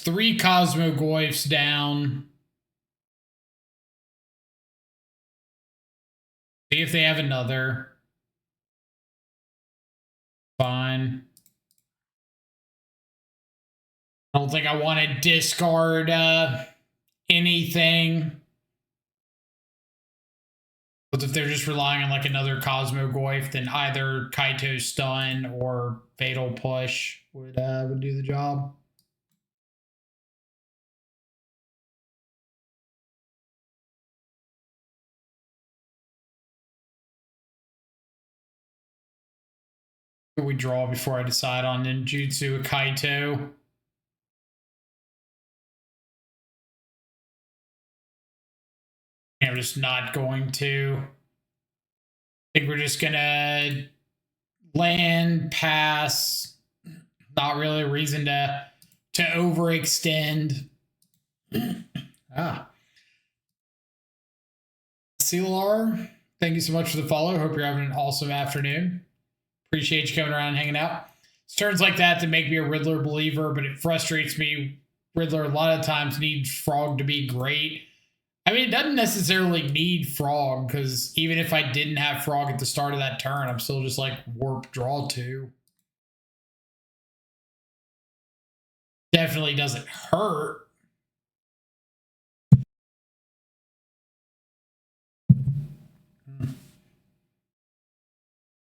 [SPEAKER 1] 3 Cosmogoyfs down. See if they have another. Fine. I don't think I want to discard anything. But if they're just relying on like another Cosmogoyf, then either Kaito Stun or Fatal Push would do the job. We draw before I decide on Ninjutsu Kaito. I'm just not going to. I think we're just gonna land, pass. Not really a reason to overextend. Celar, thank you so much for the follow. Hope you're having an awesome afternoon. Appreciate you coming around and hanging out. It's turns like that make me a Riddler believer, but it frustrates me. Riddler a lot of times needs Frog to be great. I mean, it doesn't necessarily need Frog, because even if I didn't have Frog at the start of that turn, I'm still just like warp draw 2. Definitely doesn't hurt.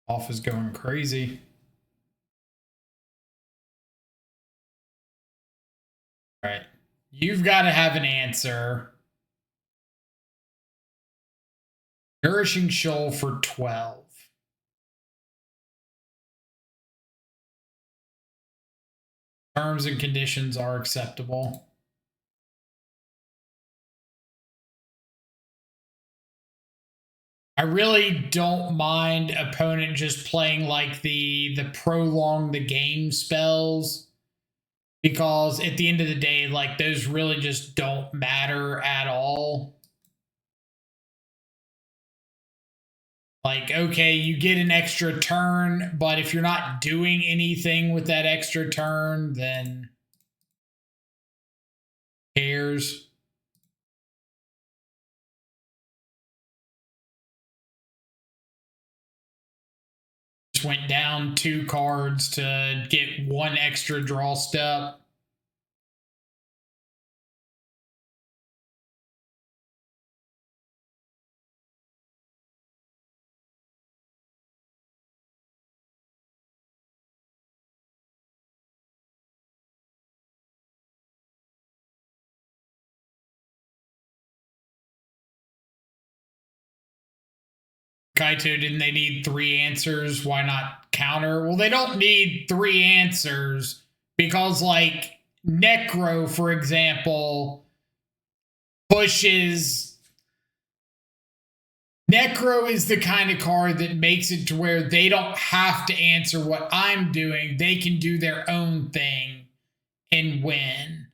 [SPEAKER 1] Off is going crazy. All right. You've got to have an answer. Nourishing Shoal for 12. Terms and conditions are acceptable. I really don't mind opponent just playing like the prolong the game spells, because at the end of the day, like those really just don't matter at all. Like, okay, you get an extra turn, but if you're not doing anything with that extra turn, then who cares? Just went down 2 cards to get 1 extra draw step. Kaito, didn't they need 3 answers? Why not counter? Well, they don't need 3 answers because, like, Necro, for example, pushes. Necro is the kind of card that makes it to where they don't have to answer what I'm doing. They can do their own thing and win.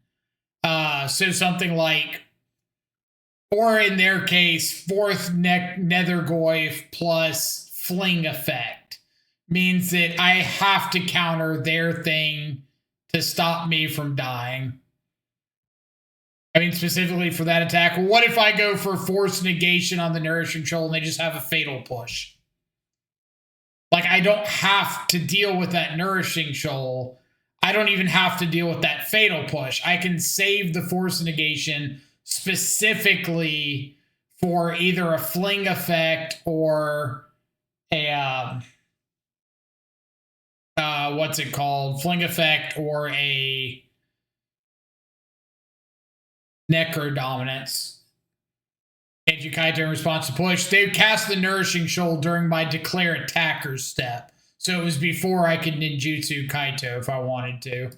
[SPEAKER 1] So something like, or in their case, 4th Nethergoyf plus Fling Effect means that I have to counter their thing to stop me from dying. I mean, specifically for that attack. What if I go for Force Negation on the Nourishing Shoal and they just have a Fatal Push? Like, I don't have to deal with that Nourishing Shoal. I don't even have to deal with that Fatal Push. I can save the Force Negation specifically for either a Fling Effect or a what's it called? Fling Effect or a Necro Dominance. Edgy Kaito in response to push. They cast the Nourishing Shoal during my Declare Attacker's step. So it was before I could Ninjutsu Kaito if I wanted to.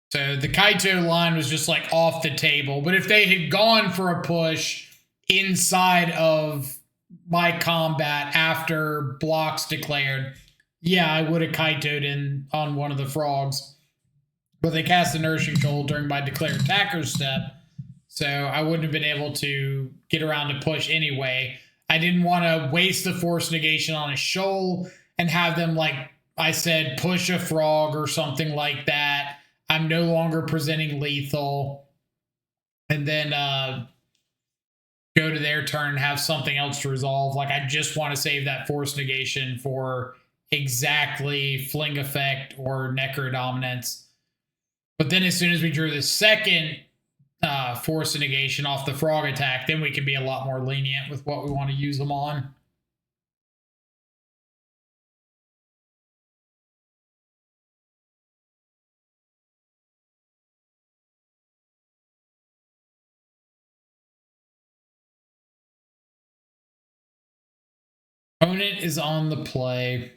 [SPEAKER 1] So the Kaito line was just like off the table. But if they had gone for a push inside of my combat after blocks declared, yeah, I would have Kaito'd in on one of the frogs. But they cast the Nourishing Shoal during my Declare Attacker's step. So I wouldn't have been able to get around to push anyway. I didn't want to waste the force negation on a shoal and have them, like I said, push a frog or something like that. I'm no longer presenting lethal. And then go to their turn and have something else to resolve. Like, I just want to save that force negation for exactly fling effect or necro dominance. But then as soon as we drew the second force negation off the frog attack, then we can be a lot more lenient with what we want to use them on. Opponent is on the play.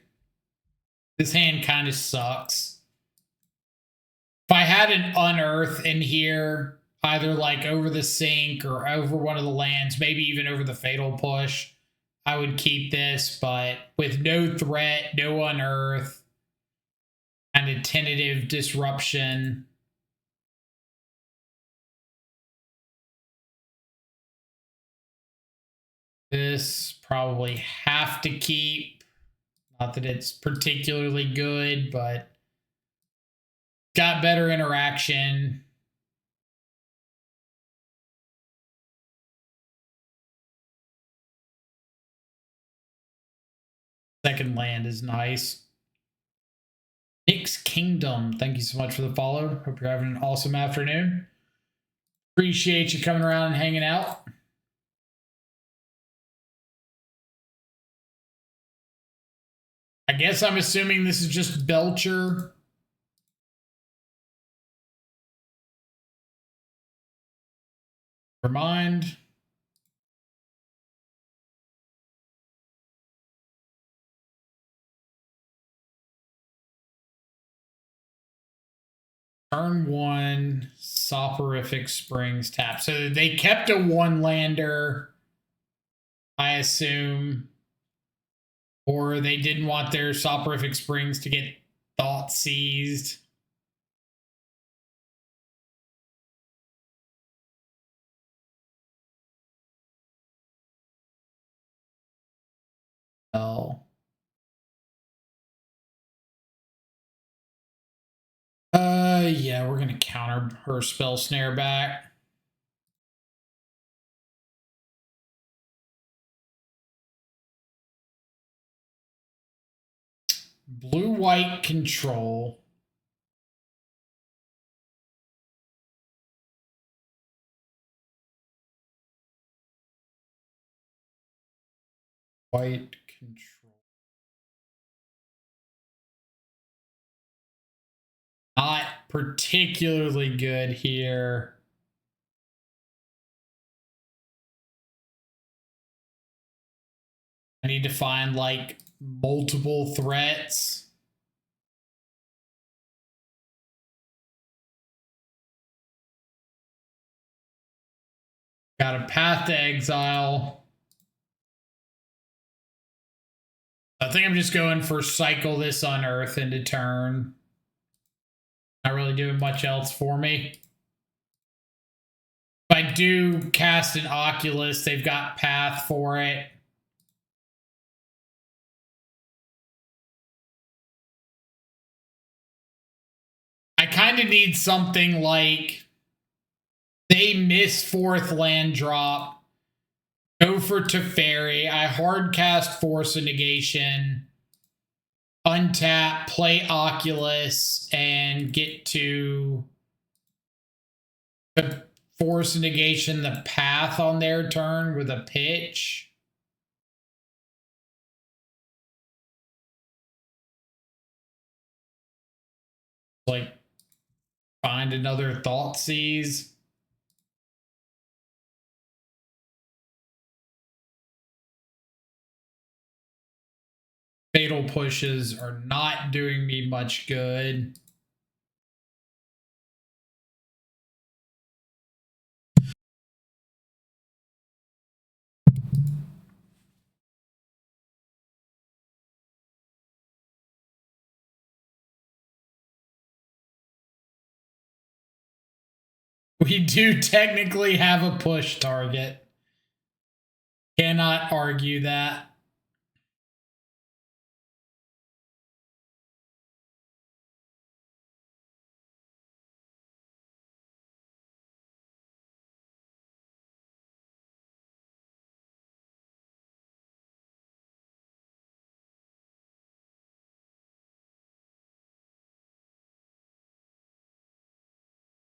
[SPEAKER 1] This hand kind of sucks. If I had an unearth in here, either like over the sink or over one of the lands, maybe even over the fatal push, I would keep this, but with no threat, no unearth, and a tentative disruption. This probably have to keep. Not that it's particularly good, but got better interaction. Second land is nice. Nick's Kingdom, thank you so much for the follow. Hope you're having an awesome afternoon. Appreciate you coming around and hanging out. I guess I'm assuming this is just Belcher. Never mind. Turn 1, Soporific Springs tap. So they kept a 1-lander, I assume. Or they didn't want their Soporific Springs to get thought seized. Oh. Yeah, we're gonna counter her spell snare back. Blue-white control. White control. Not particularly good here. I need to find like multiple threats. Got a Path to Exile. I think I'm just going for cycle this Unearth into turn. Not really doing much else for me. If I do cast an Oculus, they've got Path for it. I kind of need something like they miss 4th land drop, go for Teferi, I hard cast Force of Negation, untap, play Oculus, and get to the Force of Negation the Path on their turn with a pitch. Like, find another Thoughtseize. Fatal pushes are not doing me much good. We do technically have a push target. Cannot argue that.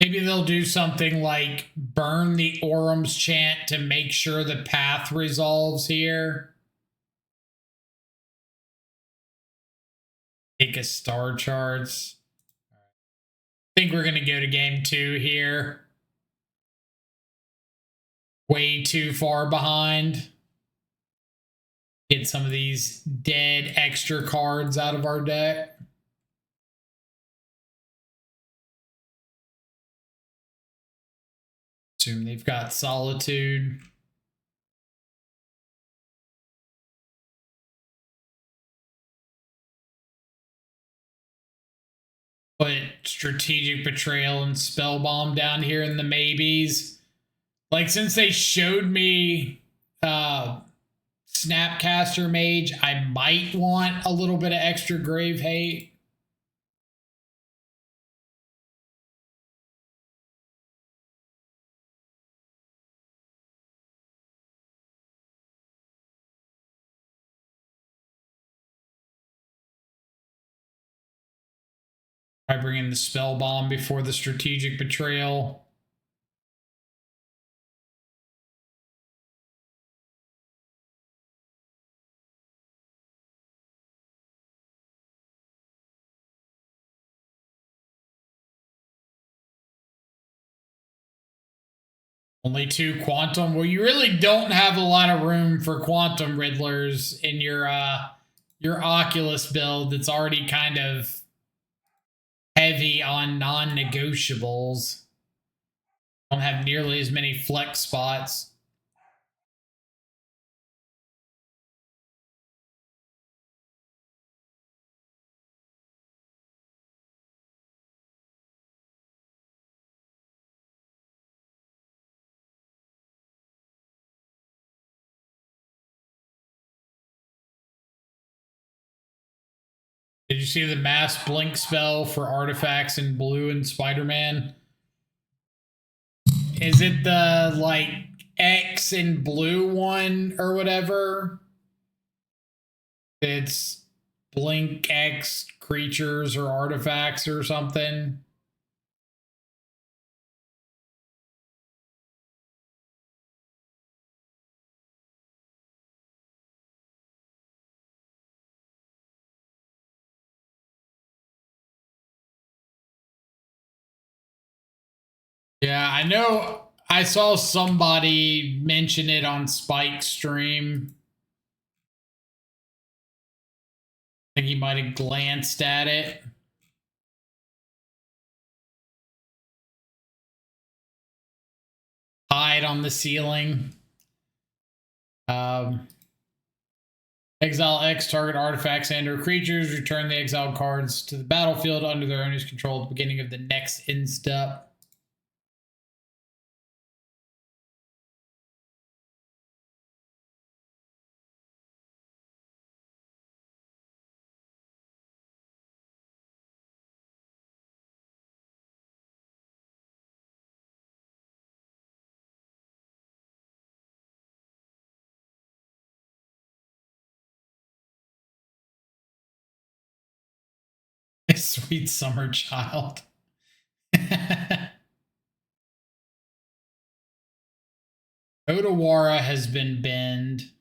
[SPEAKER 1] Maybe they'll do something like burn the Orum's chant to make sure the path resolves here. Take a star charts. I think we're going to go to game 2 here. Way too far behind. Get some of these dead extra cards out of our deck. Assume they've got Solitude. Put Strategic Betrayal and Spellbomb down here in the maybes. Like, since they showed me Snapcaster Mage, I might want a little bit of extra Grave Hate. I bring in the Spellbomb before the Strategic Betrayal. Only 2 Quantum. Well, you really don't have a lot of room for Quantum Riddlers in your Oculus build that's already kind of heavy on non-negotiables. Don't have nearly as many flex spots. Did you see the mass blink spell for artifacts in blue and Spider-Man? Is it the like X and blue one or whatever? It's blink X creatures or artifacts or something. Yeah, I know. I saw somebody mention it on Spike's stream. I think he might have glanced at it. Hide on the ceiling. Exile X, target artifacts and or creatures. Return the exiled cards to the battlefield under their owner's control at the beginning of the next end step. Sweet summer child. Odawara has been banned.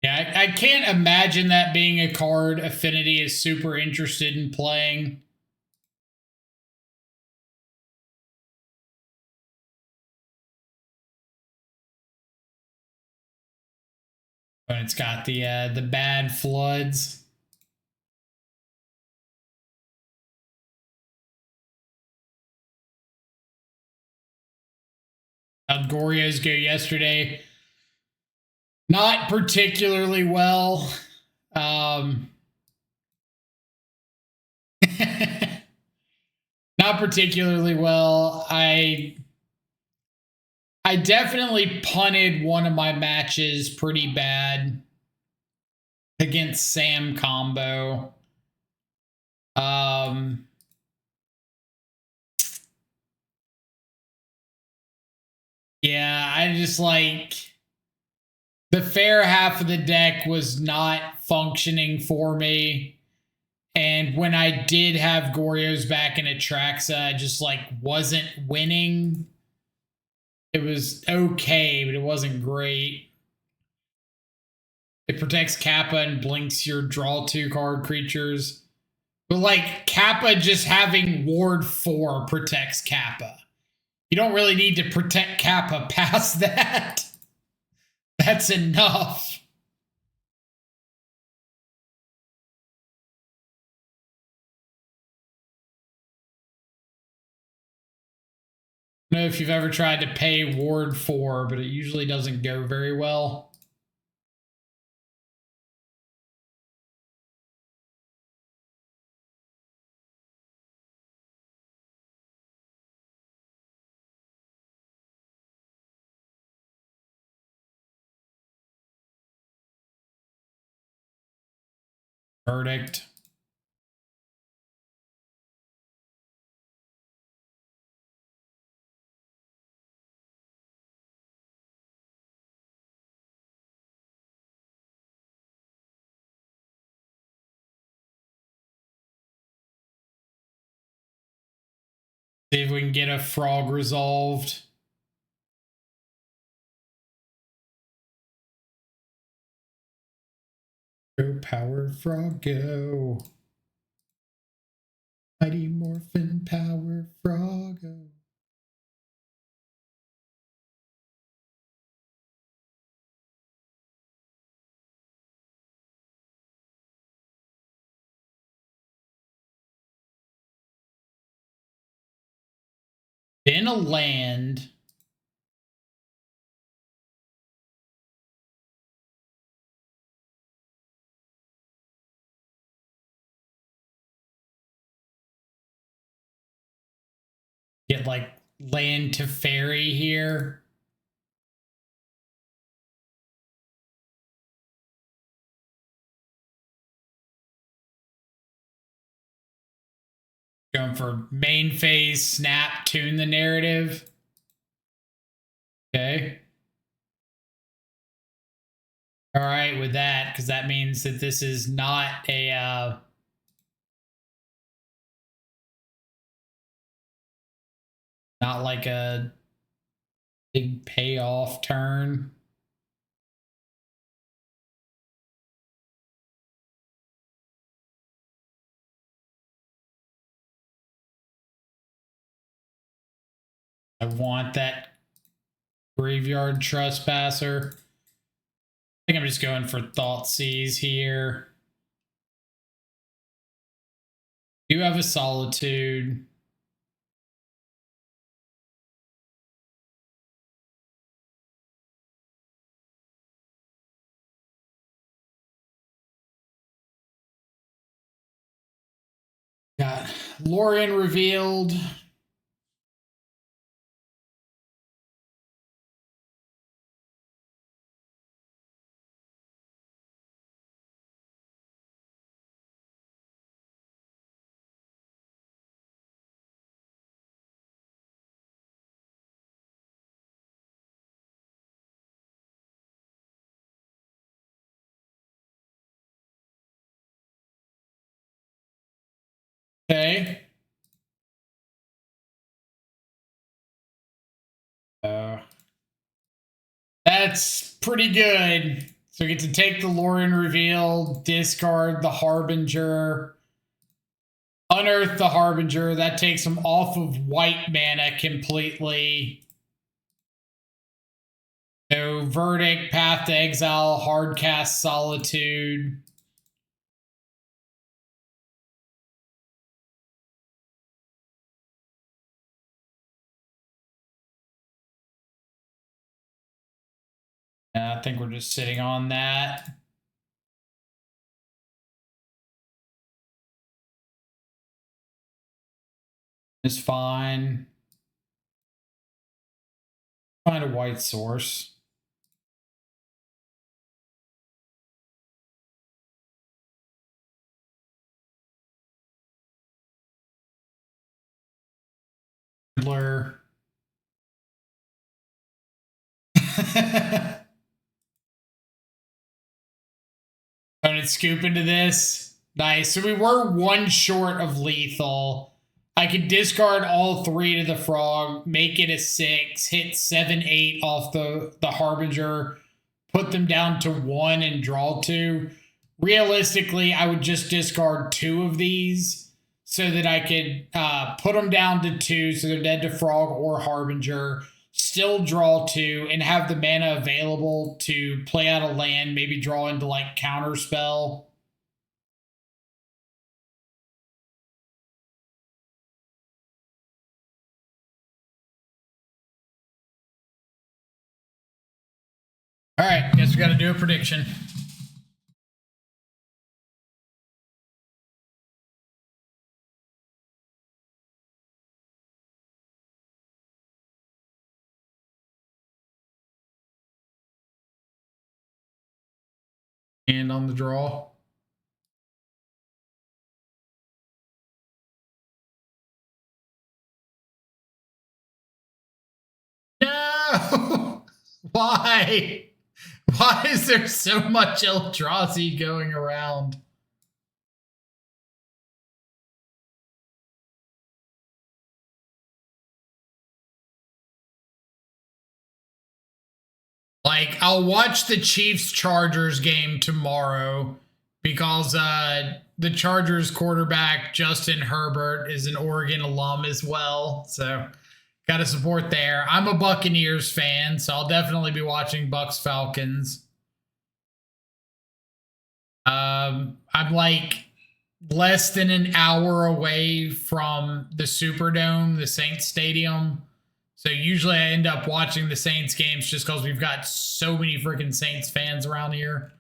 [SPEAKER 1] Yeah, I can't imagine that being a card Affinity is super interested in playing. And it's got the bad floods. How'd Goryo's go yesterday? Not particularly well. Not particularly well. I definitely punted one of my matches pretty bad against Sam Combo. Yeah, I just like the fair half of the deck was not functioning for me. And when I did have Goryo's back in Atraxa, I just like wasn't winning. It was okay, but it wasn't great. It protects Kappa and blinks your draw 2 card creatures. But like Kappa just having Ward 4 protects Kappa. You don't really need to protect Kappa past that. That's enough. I don't know if you've ever tried to pay Ward 4, but it usually doesn't go very well. Verdict. See if we can get a frog resolved. Go power frog, go. Mighty Morphin power frog, go. Then a land. Get like land to fairy here. Going for main phase, snap, tune the narrative. Okay. All right with that, because that means that this is not a not like a big payoff turn. I want that graveyard trespasser. I think I'm just going for Thoughtseize here. Do have a Solitude. Got Lorien revealed. Okay. That's pretty good. So we get to take the Lorien reveal, discard the Harbinger, unearth the Harbinger. That takes him off of white mana completely. So Verdict, Path to Exile, Hardcast, Solitude. I think we're just sitting on that. It's fine. Find a white source. Riddler. Don't scoop into this. Nice. So we were one short of lethal. I could discard all 3 to the frog, make it a 6, hit 7, 8 off the Harbinger, put them down to 1 and draw 2. Realistically, I would just discard 2 of these so that I could put them down to 2, so they're dead to frog or Harbinger, still draw 2, and have the mana available to play out a land, maybe draw into like counter spell. All right, guess we got to do a prediction. And on the draw. No! Why? Why is there so much Eldrazi going around? Like, I'll watch the Chiefs-Chargers game tomorrow because the Chargers quarterback, Justin Herbert, is an Oregon alum as well. So, got to support there. I'm a Buccaneers fan, so I'll definitely be watching Bucks-Falcons. I'm like less than an hour away from the Superdome, the Saints Stadium. So usually I end up watching the Saints games just because we've got so many freaking Saints fans around here.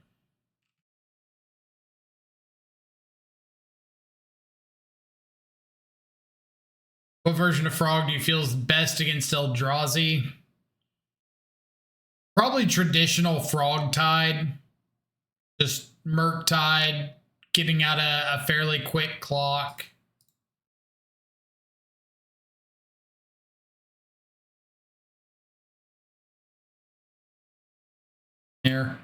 [SPEAKER 1] What version of Frog do you feel is best against Eldrazi? Probably traditional Frog Tide. Just Murktide, getting out a fairly quick clock. Here.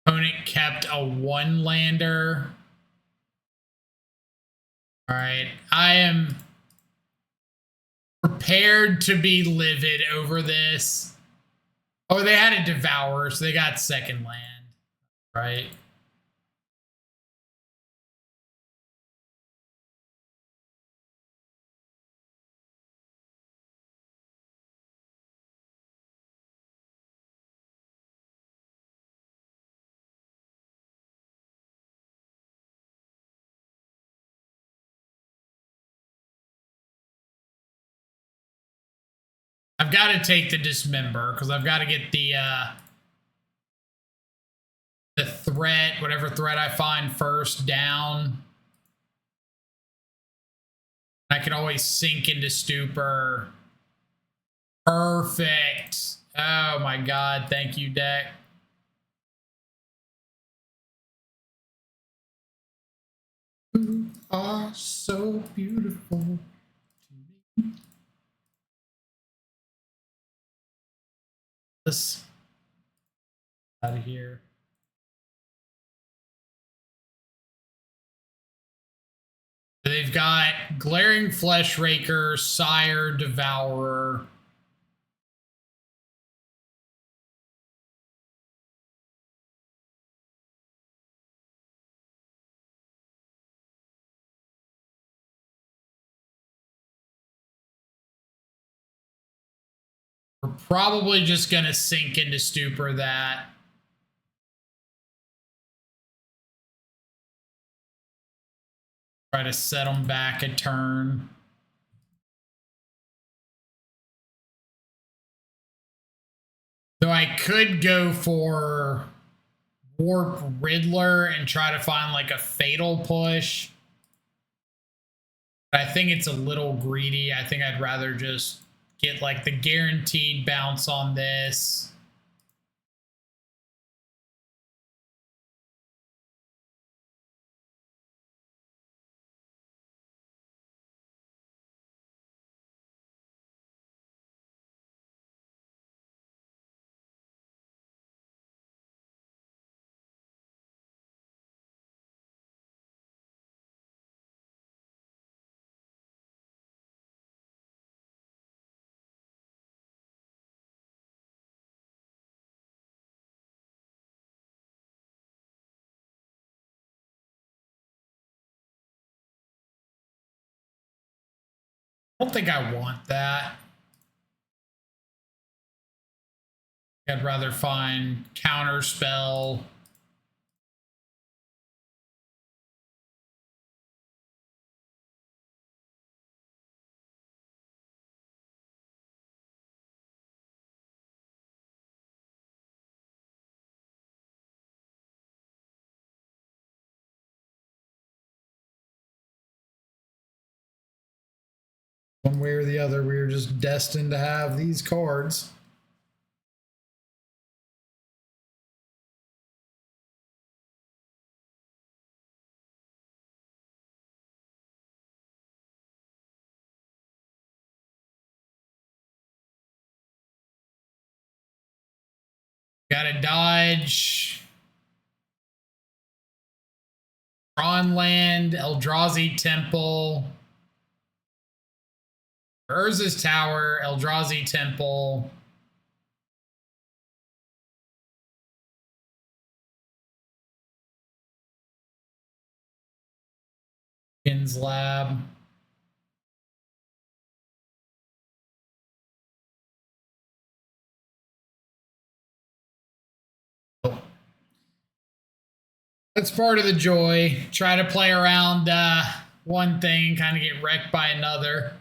[SPEAKER 1] Opponent kept a 1-lander. All right, I am prepared to be livid over this. Oh, they had a Devourer, so they got second land, right? I've got to take the Dismember because I've got to get the threat, whatever threat I find first, down. I can always sink into Stupor. Perfect. Oh my god, thank you, deck. You are so beautiful to me. This out of here. They've got Glaring Fleshraker, Sire, Devourer. probably just going to sink into Stupor that. Try to set them back a turn. So I could go for Warp Riddler and try to find like a fatal push. But I think it's a little greedy. I think I'd rather just get like the guaranteed bounce on this. I don't think I want that. I'd rather find Counterspell. One way or the other, we are just destined to have these cards. Gotta dodge. Tron land, Eldrazi Temple. Urza's Tower, Eldrazi Temple. Kin's Lab. That's part of the joy. Try to play around one thing, kind of get wrecked by another.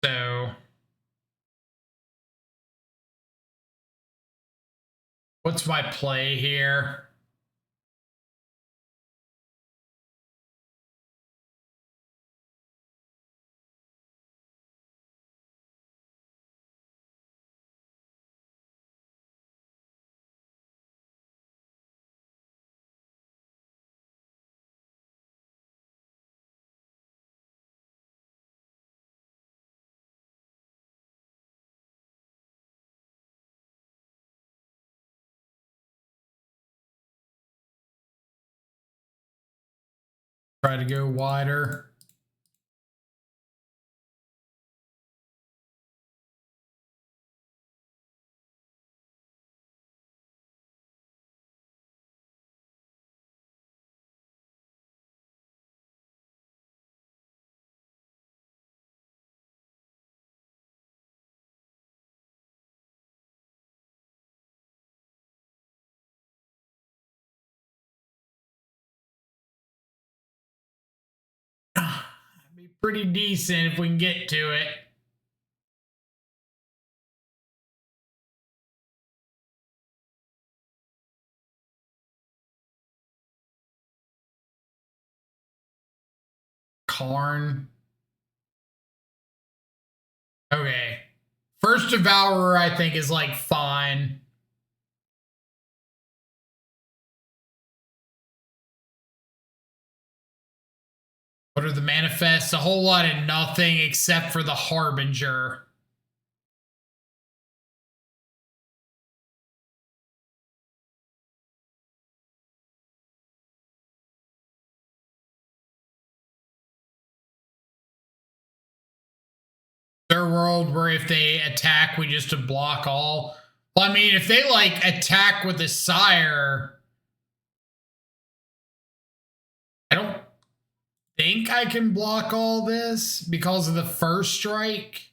[SPEAKER 1] So, what's my play here? Try to go wider. Be pretty decent if we can get to it. Karn. Okay. First Devourer, I think, is like fine. What are the manifests? A whole lot of nothing except for the Harbinger. Their world where if they attack, we just block all. Well, I mean, if they like attack with a sire, I don't think I can block all this because of the first strike.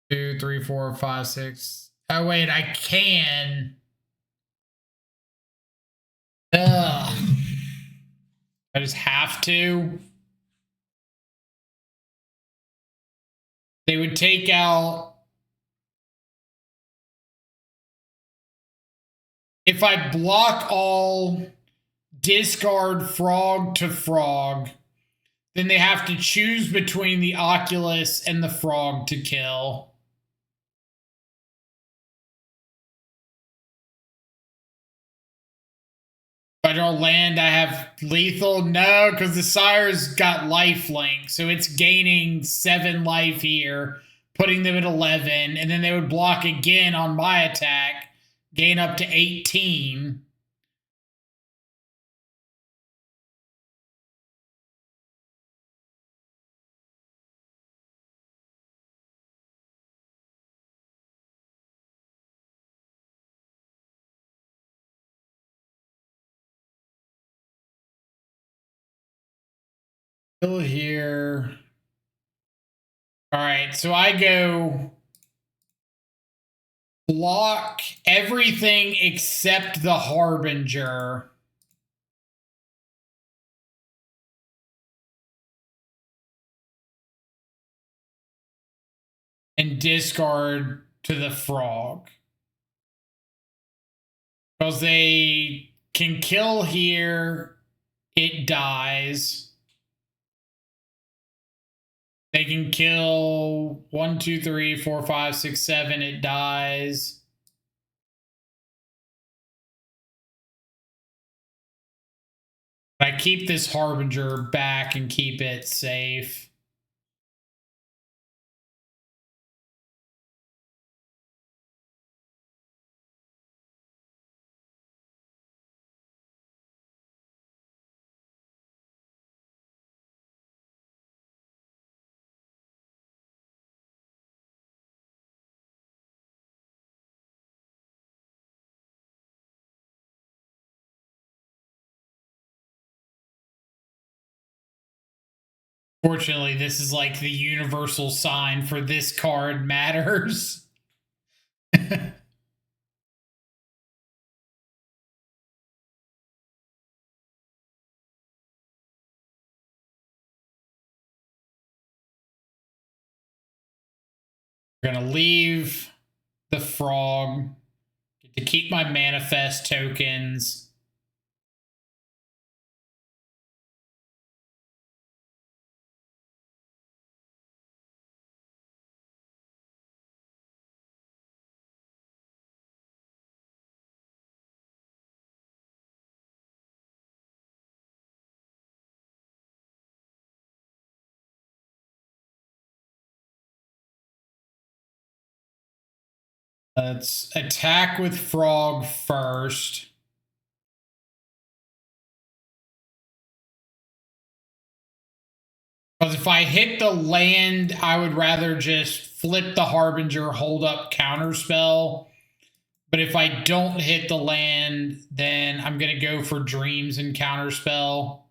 [SPEAKER 1] 2, 3, 4, 5, 6. Oh wait, I can. Ugh. I just have to. They would take out. If I block all, discard frog to frog, then they have to choose between the Oculus and the frog to kill. If I draw land, I have lethal? No, because the Sire's got lifelink, so it's gaining 7 life here, putting them at 11, and then they would block again on my attack, gain up to 18. Still here. All right, so I go block everything except the Harbinger. And discard to the frog. Because they can kill here, it dies. They can kill 1, 2, 3, 4, 5, 6, 7, it dies. I keep this Harbinger back and keep it safe. Fortunately, this is like the universal sign for this card matters. We're going to leave the frog to keep my manifest tokens. Let's attack with frog first. Because if I hit the land, I would rather just flip the Harbinger, hold up counterspell. But if I don't hit the land, then I'm going to go for dreams and counterspell.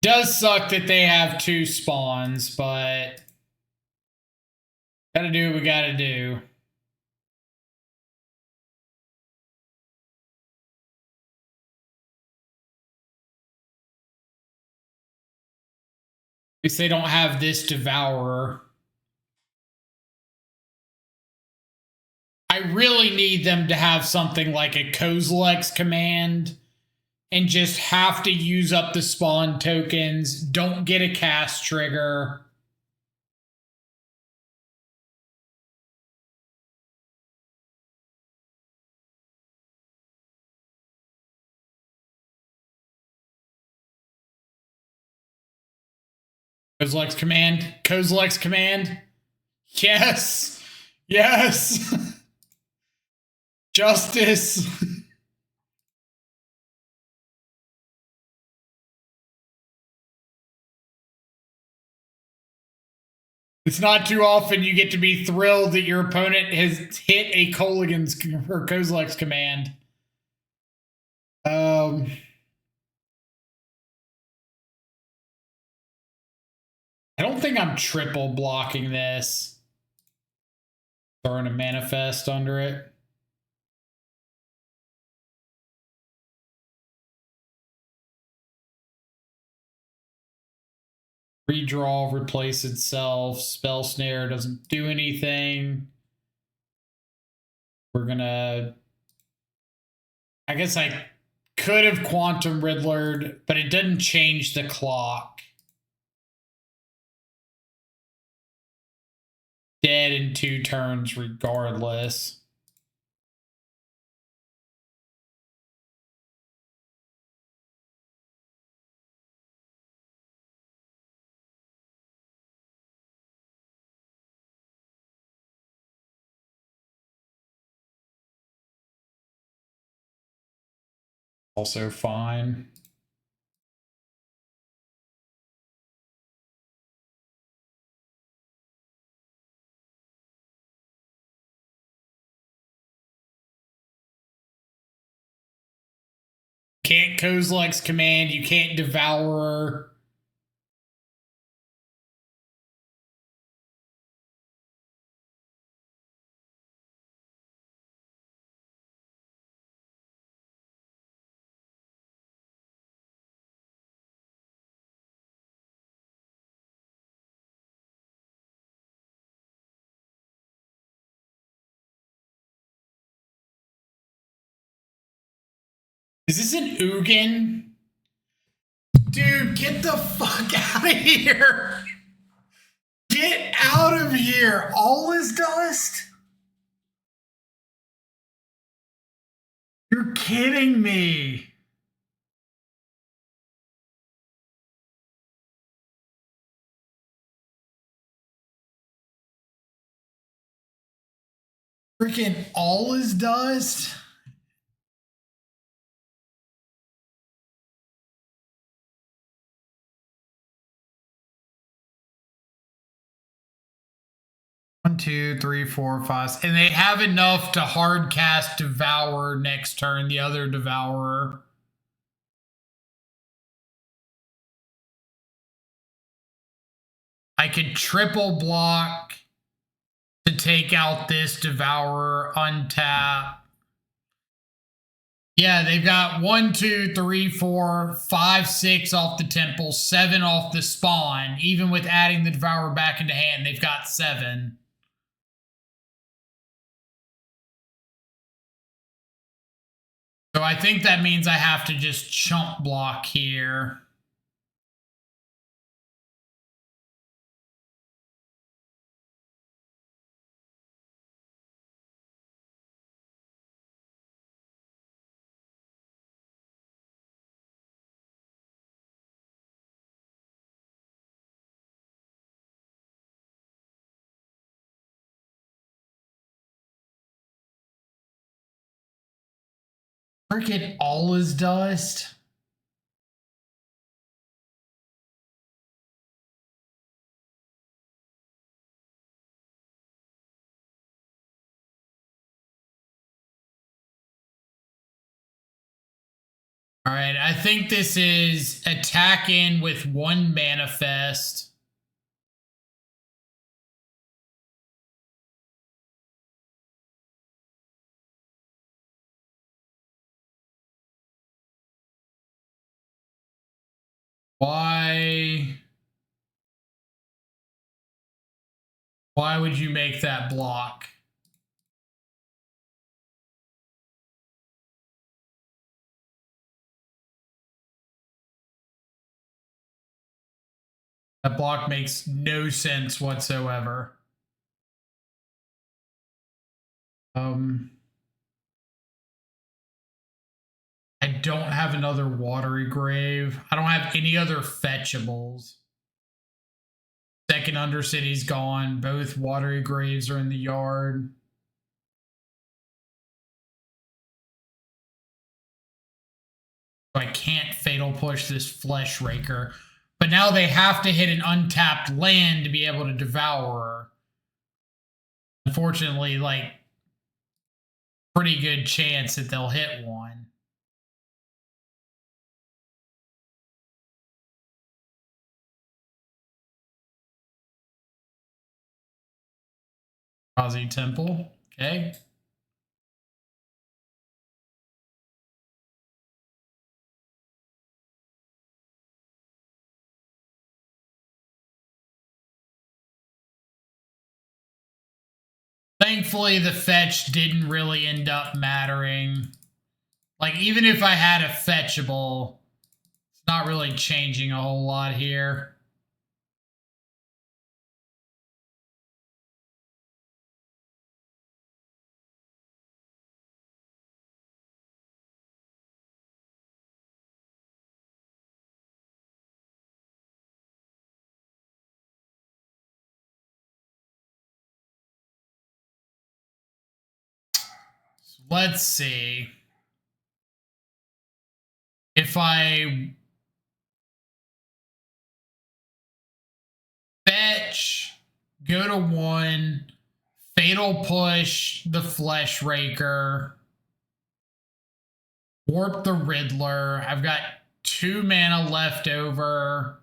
[SPEAKER 1] Does suck that they have 2 spawns, but gotta do what we gotta do. At least they don't have this Devourer. I really need them to have something like a Kozilek's command and just have to use up the spawn tokens. Don't get a cast trigger. Kozilek's command. Kozilek's command. Yes. Yes. Justice. It's not too often you get to be thrilled that your opponent has hit a Kolaghan's or Kozilek's command. I don't think I'm triple blocking this. Throwing a manifest under it. Redraw, replace itself. Spell snare doesn't do anything. We're gonna... I guess I could have Quantum Riddlered, but it doesn't change the clock. Dead in 2 turns regardless. Also fine. Can't Kozilek's command. You can't Devourer. Is this an Ugin? Dude, get the fuck out of here. Get out of here. All is dust? You're kidding me. Freaking all is dust? One, two, three, four, five. And they have enough to hard cast Devour next turn, the other Devourer. I could triple block to take out this Devourer, untap. Yeah, they've got 1, 2, 3, 4, 5, 6 off the temple, 7 off the spawn. Even with adding the Devourer back into hand, they've got 7. So I think that means I have to just chump block here. Freaking all is dust. All right, I think this is attack in with 1 manifest. Why would you make that block? That block makes no sense whatsoever. I don't have another Watery Grave. I don't have any other fetchables. second Undercity's gone. Both Watery Graves are in the yard. I can't Fatal Push this Flesh Raker. But now they have to hit an untapped land to be able to devour her. Unfortunately, like, pretty good chance that they'll hit one. Eldrazi Temple, okay. Thankfully, the fetch didn't really end up mattering. Like, even if I had a fetchable, it's not really changing a whole lot here. So let's see. If I fetch, go to 1, Fatal Push the Flesh Raker, warp the Riddler. I've got 2 mana left over.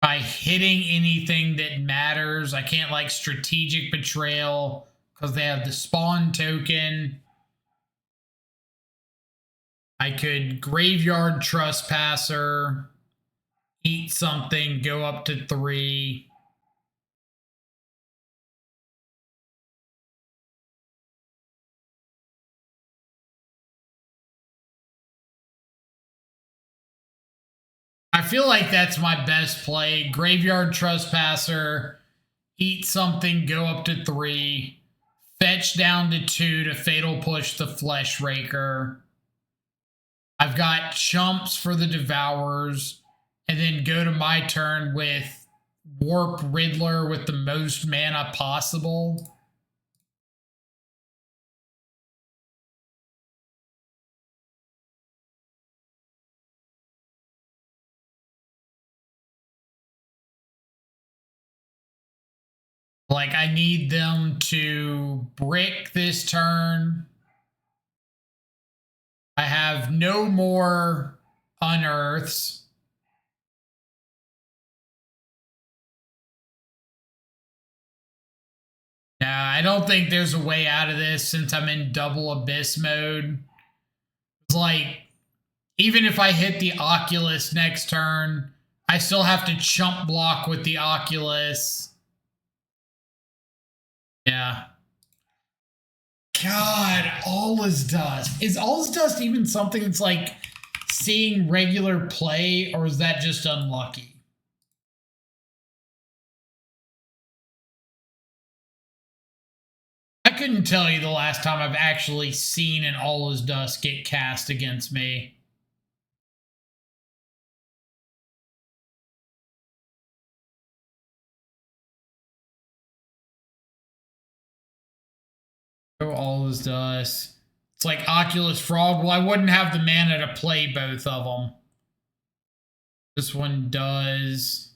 [SPEAKER 1] By hitting anything that matters, I can't like Strategic Betrayal because they have the spawn token. I could Graveyard Trespasser, eat something, go up to 3. I feel like that's my best play. Graveyard Trespasser, eat something, go up to 3, fetch down to 2 to Fatal Push the Flesh Raker. I've got chumps for the Devourers, and then go to my turn with Warp Riddler with the most mana possible. Like, I need them to brick this turn. I have no more unearths. Nah, I don't think there's a way out of this since I'm in double abyss mode. It's like, even if I hit the Oculus next turn, I still have to chump block with the Oculus. Yeah. God, All is Dust. Is All is Dust even something that's like seeing regular play, or is that just unlucky? I couldn't tell you the last time I've actually seen an All is Dust get cast against me. All is Dust. It's like Oculus Frog. Well, I wouldn't have the mana to play both of them. This one does.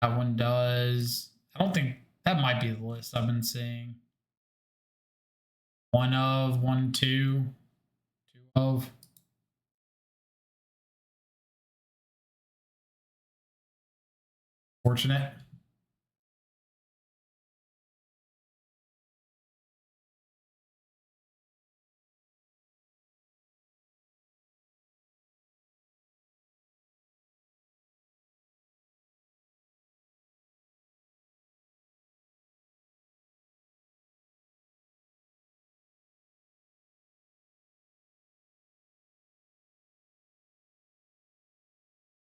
[SPEAKER 1] That one does. I don't think that might be the list I've been seeing. 1 of, 1, 2, 2 of. Fortunate.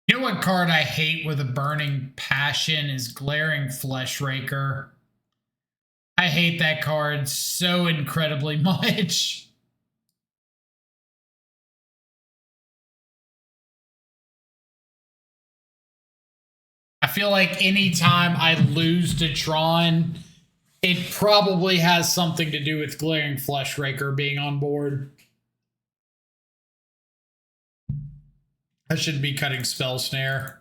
[SPEAKER 1] You know what card I hate with a burning passion is Glaring Flesh Raker. I hate that card so incredibly much. feel like anytime I lose to Tron, it probably has something to do with Glaring Fleshraker being on board. I should be cutting Spell Snare.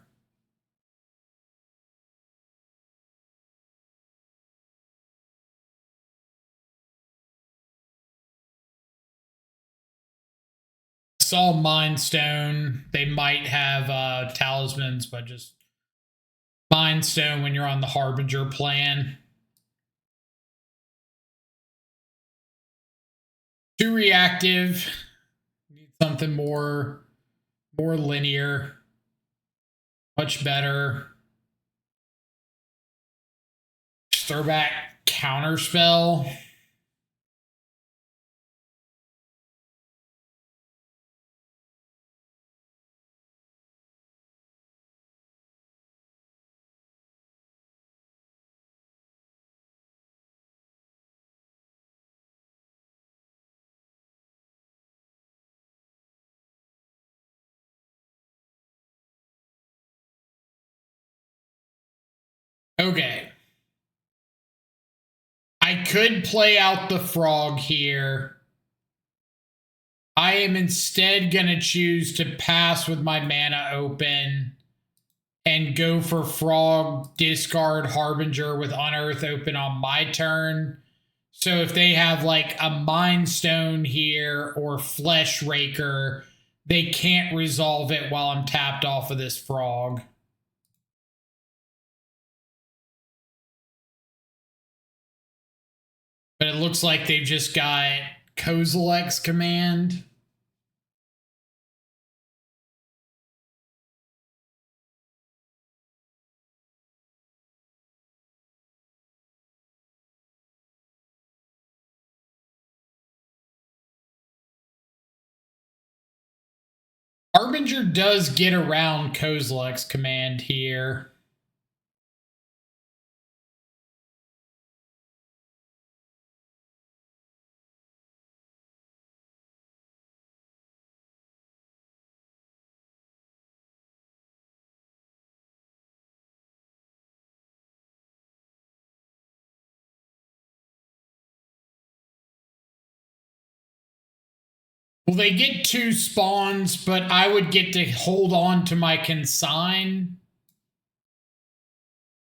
[SPEAKER 1] Saw Mind Stone. They might have talismans, but just Mind Stone when you're on the Harbinger plan. Too reactive. Need something more linear. Much better. Just throw back Counterspell. Okay. I could play out the frog here. I am instead going to choose to pass with my mana open and go for frog, discard Harbinger with Unearth open on my turn. So if they have like a Mind Stone here or Fleshraker, they can't resolve it while I'm tapped off of this frog. But it looks like they've just got Kozilek's Command. Harbinger does get around Kozilek's Command here. Well, they get 2 spawns, but I would get to hold on to my consign.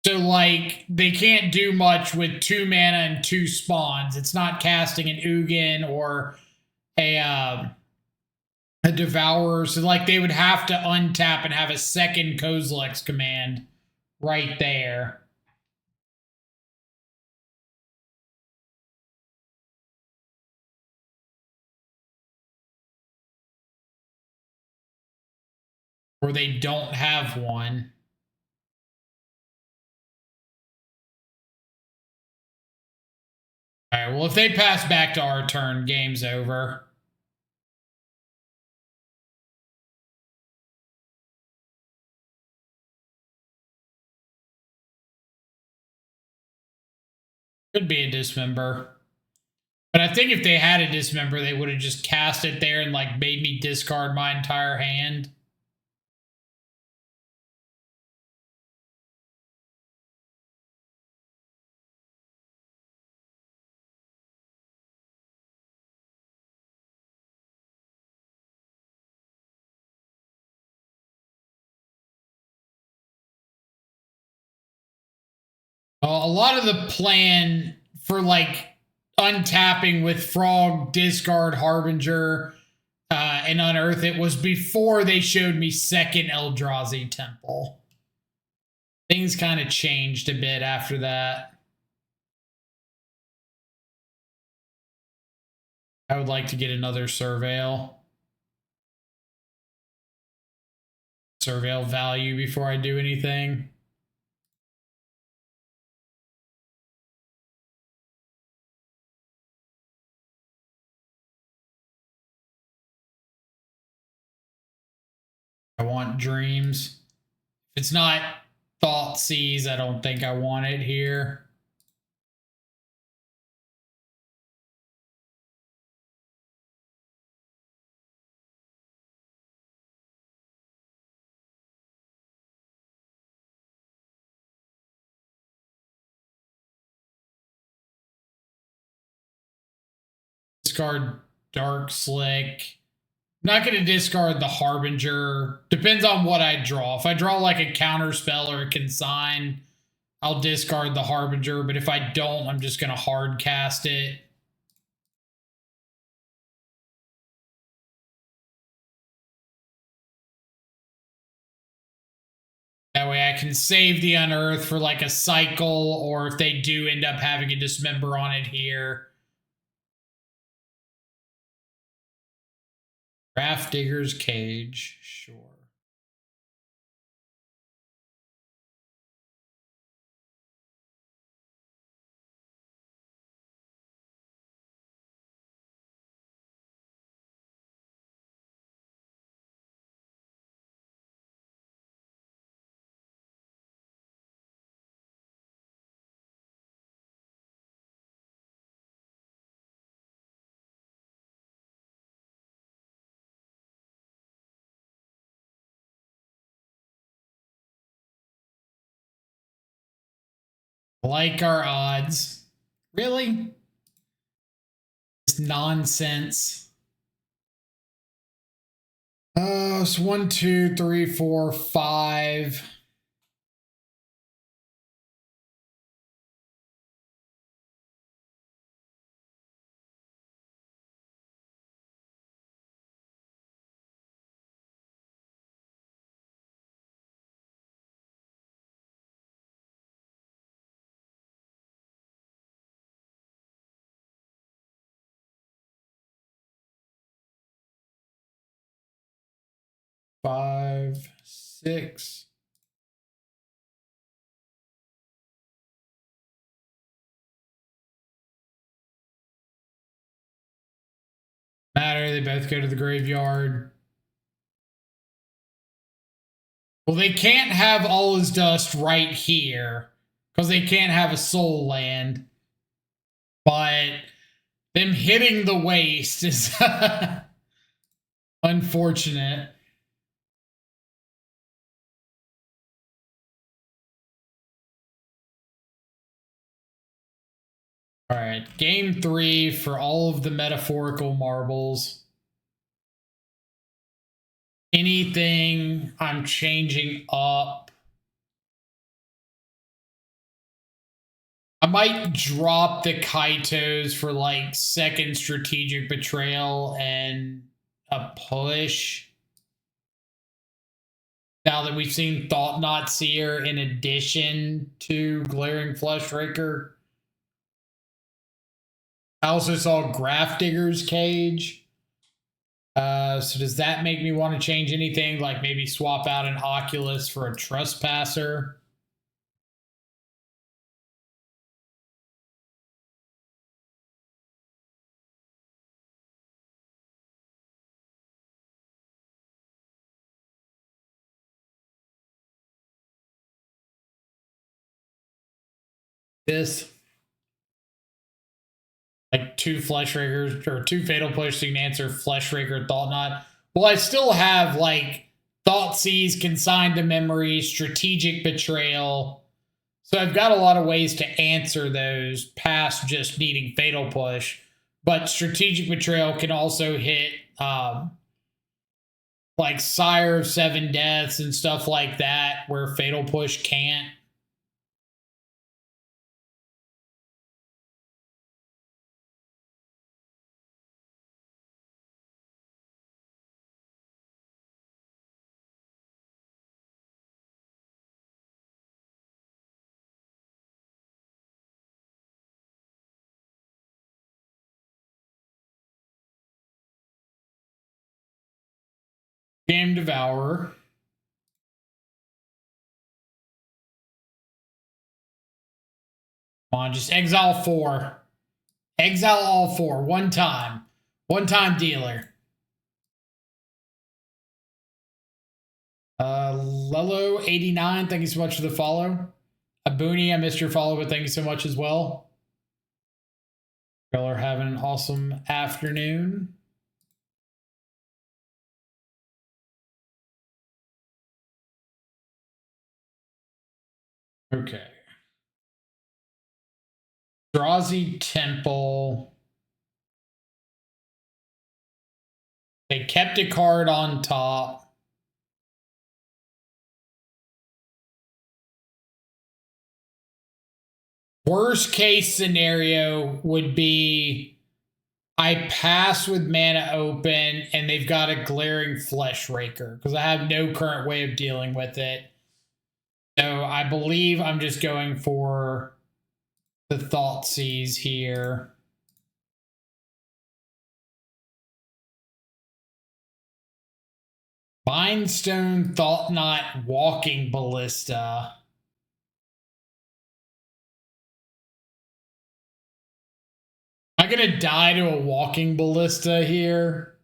[SPEAKER 1] So, like, they can't do much with 2 mana and 2 spawns. It's not casting an Ugin or a Devourer. So, like, they would have to untap and have a second Kozilek's Command right there. Or they don't have one. All right, well, if they pass back to our turn, game's over. Could be a Dismember. But I think if they had a Dismember, they would have just cast it there and, like, made me discard my entire hand. A lot of the plan for, like, untapping with Frog, discard Harbinger, and Unearth it was before they showed me second Eldrazi Temple. Things kind of changed a bit after that. I would like to get another Surveil. Surveil value before I do anything. I want Dreams. If it's not Thoughtseize, I don't think I want it here. discard Dark Slick. Not going to discard the Harbinger. Depends on what I draw. If I draw like a counter spell or a consign, I'll discard the Harbinger. But if I don't, I'm just going to hard cast it. That way I can save the Unearth for like a cycle, or if they do end up having a Dismember on it here. Grafdigger's Cage, sure. Like our odds. Really? It's nonsense. It's 1, 2, 3, 4, 5. Five, 6. Matter, they both go to the graveyard. Well, they can't have All Is Dust right here, because they can't have a soul land. But them hitting the waste is unfortunate. All right, game 3 for all of the metaphorical marbles. Anything I'm changing up. I might drop the Kaitos for like second strategic betrayal and a push. Now that we've seen Thought Knot Seer in addition to Glaring Fleshraker. I also saw Grafdigger's Cage. So does that make me want to change anything? Like maybe swap out an Oculus for a Trespasser? This. Like 2 Fleshrakers or 2 Fatal Push so you can answer Fleshraker, Thought Knot. Well, I still have like Thoughtseize, Consigned to Memory, Strategic Betrayal. So I've got a lot of ways to answer those past just needing Fatal Push. But Strategic Betrayal can also hit like Sire of 7 Deaths and stuff like that where Fatal Push can't. Game Devourer. Come on, just exile 4. Exile all 4. One time. One time dealer. Lelo89, thank you so much for the follow. Abuni, I missed your follow, but thank you so much as well. Y'all are having an awesome afternoon. Okay. Eldrazi Temple. They kept a card on top. Worst case scenario would be I pass with mana open and they've got a glaring flesh raker because I have no current way of dealing with it. So I believe I'm just going for the Thoughtseize here. Mindstone, Thought Knot, Walking Ballista. I'm gonna die to a Walking Ballista here.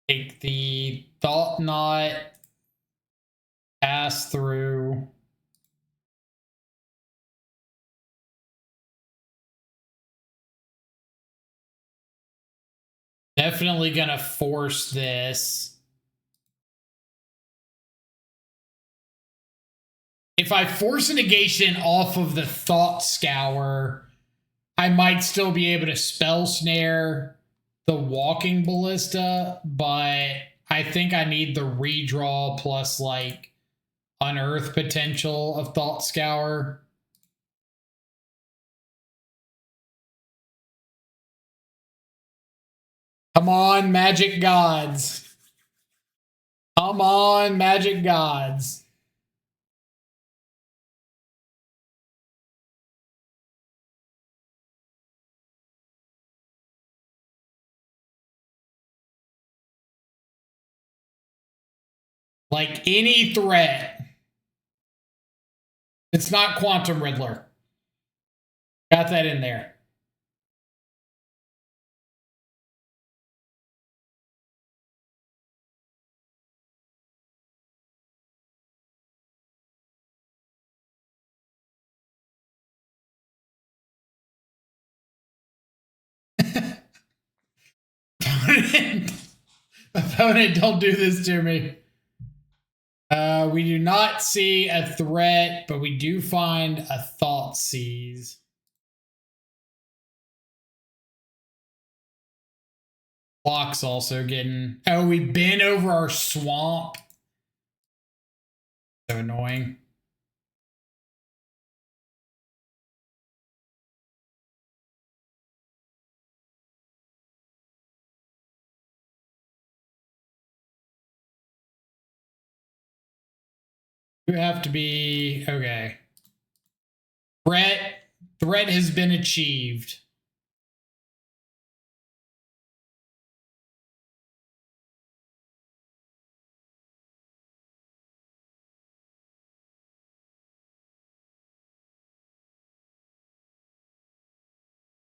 [SPEAKER 1] Take the Thought Knot, pass through. Definitely gonna force this. If I force a negation off of the Thought Scour, I might still be able to Spell Snare the Walking Ballista, but I think I need the redraw plus like unearth potential of Thought Scour. Come on, Magic Gods. Come on, Magic Gods. Like any threat. It's not Quantum Riddler. Got that in there. Opponent, don't do this to me. We do not see a threat, but we do find a Thoughtseize. Clock's also getting... Oh, we've been over our swamp. So annoying. You have to be... Okay. Threat has been achieved.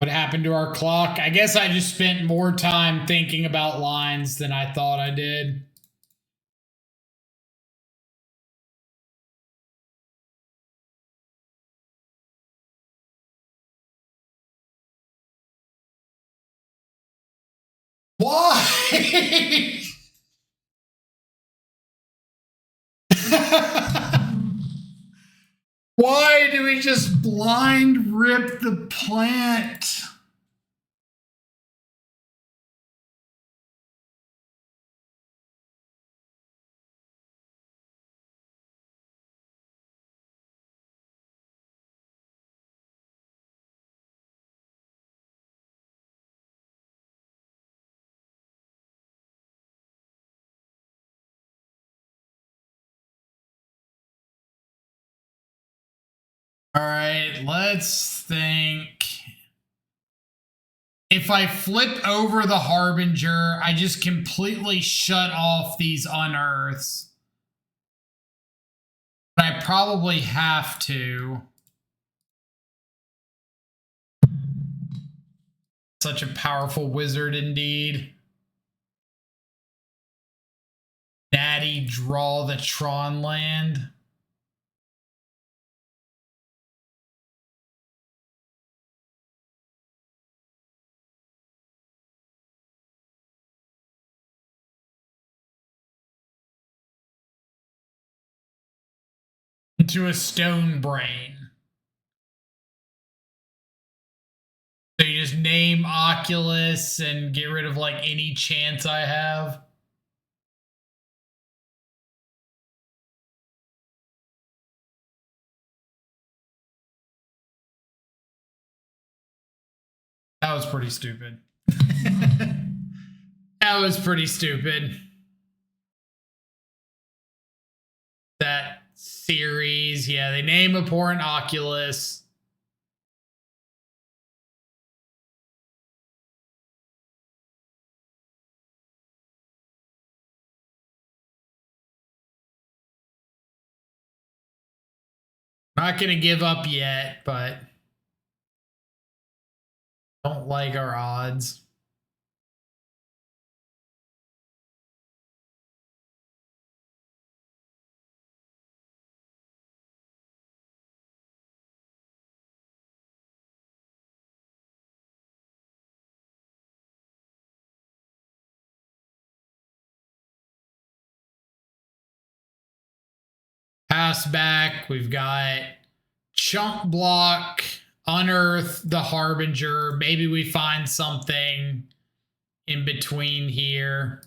[SPEAKER 1] What happened to our clock? I guess I just spent more time thinking about lines than I thought I did. Why? Why do we just blind rip the plant? All right, let's think. If I flip over the Harbinger, I just completely shut off these unearths. But I probably have to. Such a powerful wizard indeed. Daddy, draw the Tron land. into a stone brain. So you just name Oculus and get rid of like any chance I have. That was pretty stupid. That was pretty stupid. That series, yeah, they name abhorrent Oculus. Not gonna give up yet, but don't like our odds. Pass back, we've got chunk block, unearth the Harbinger. Maybe we find something in between here.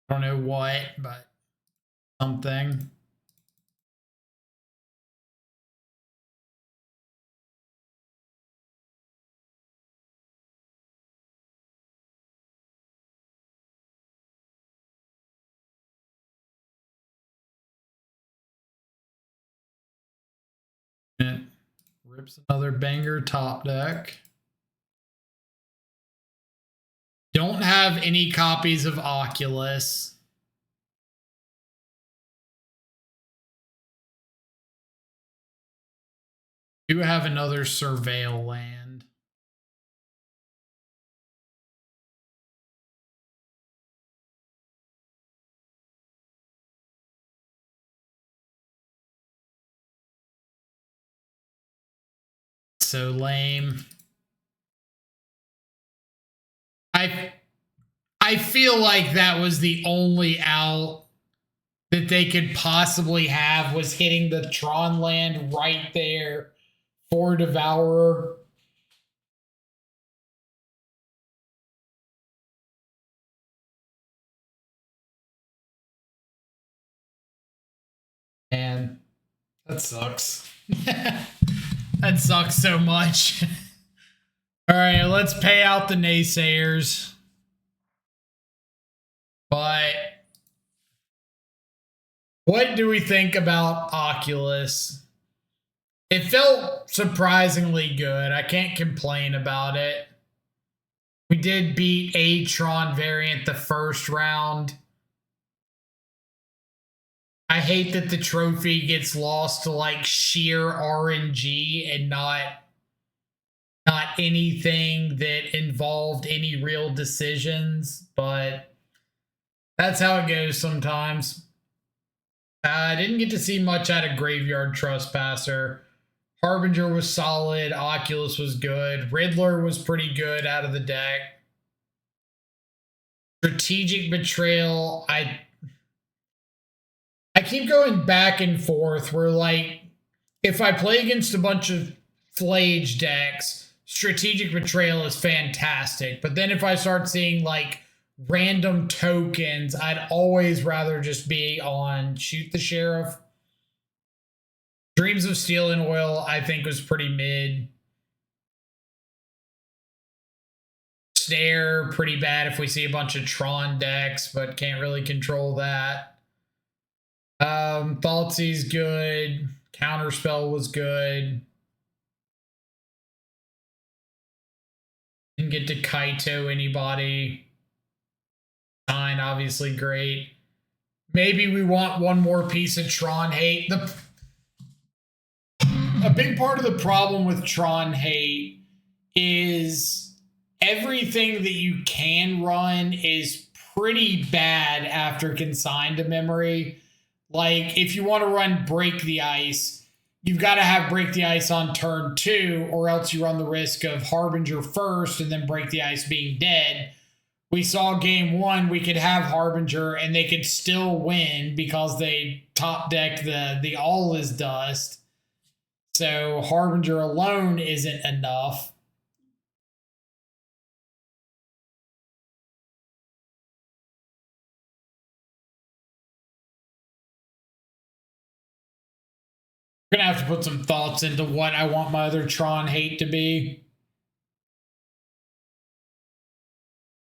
[SPEAKER 1] I don't know what, but something. It rips another banger top deck. Don't have any copies of Oculus. Do have another Surveil land. So lame. I feel like that was the only out that they could possibly have, was hitting the Tron land right there for Devourer. And that sucks. That sucks so much. All right, let's pay out the naysayers. But what do we think about Oculus? It felt surprisingly good. I can't complain about it. We did beat a Tron variant the first round. I hate that the trophy gets lost to like sheer RNG and not anything that involved any real decisions, but that's how it goes sometimes. I didn't get to see much out of Graveyard Trespasser. Harbinger was solid. Oculus was good. Riddler was pretty good out of the deck. Strategic Betrayal, I keep going back and forth where, like, if I play against a bunch of Flage decks, Strategic Betrayal is fantastic. But then if I start seeing, like, random tokens, I'd always rather just be on Shoot the Sheriff. Dreams of Steel and Oil, I think, was pretty mid. Snare, pretty bad if we see a bunch of Tron decks, but can't really control that. Thoughtseize good. Counterspell was good. Didn't get to Kaito anybody. Sign, obviously great. Maybe we want one more piece of Tron hate. A big part of the problem with Tron hate is everything that you can run is pretty bad after Consigned to Memory. Like, if you want to run Break the Ice, you've got to have Break the Ice on turn 2, or else you run the risk of Harbinger first and then Break the Ice being dead. we saw game one, we could have Harbinger and they could still win because they top deck the All is Dust. So Harbinger alone isn't enough. I'm gonna have to put some thoughts into what I want my other Tron hate to be.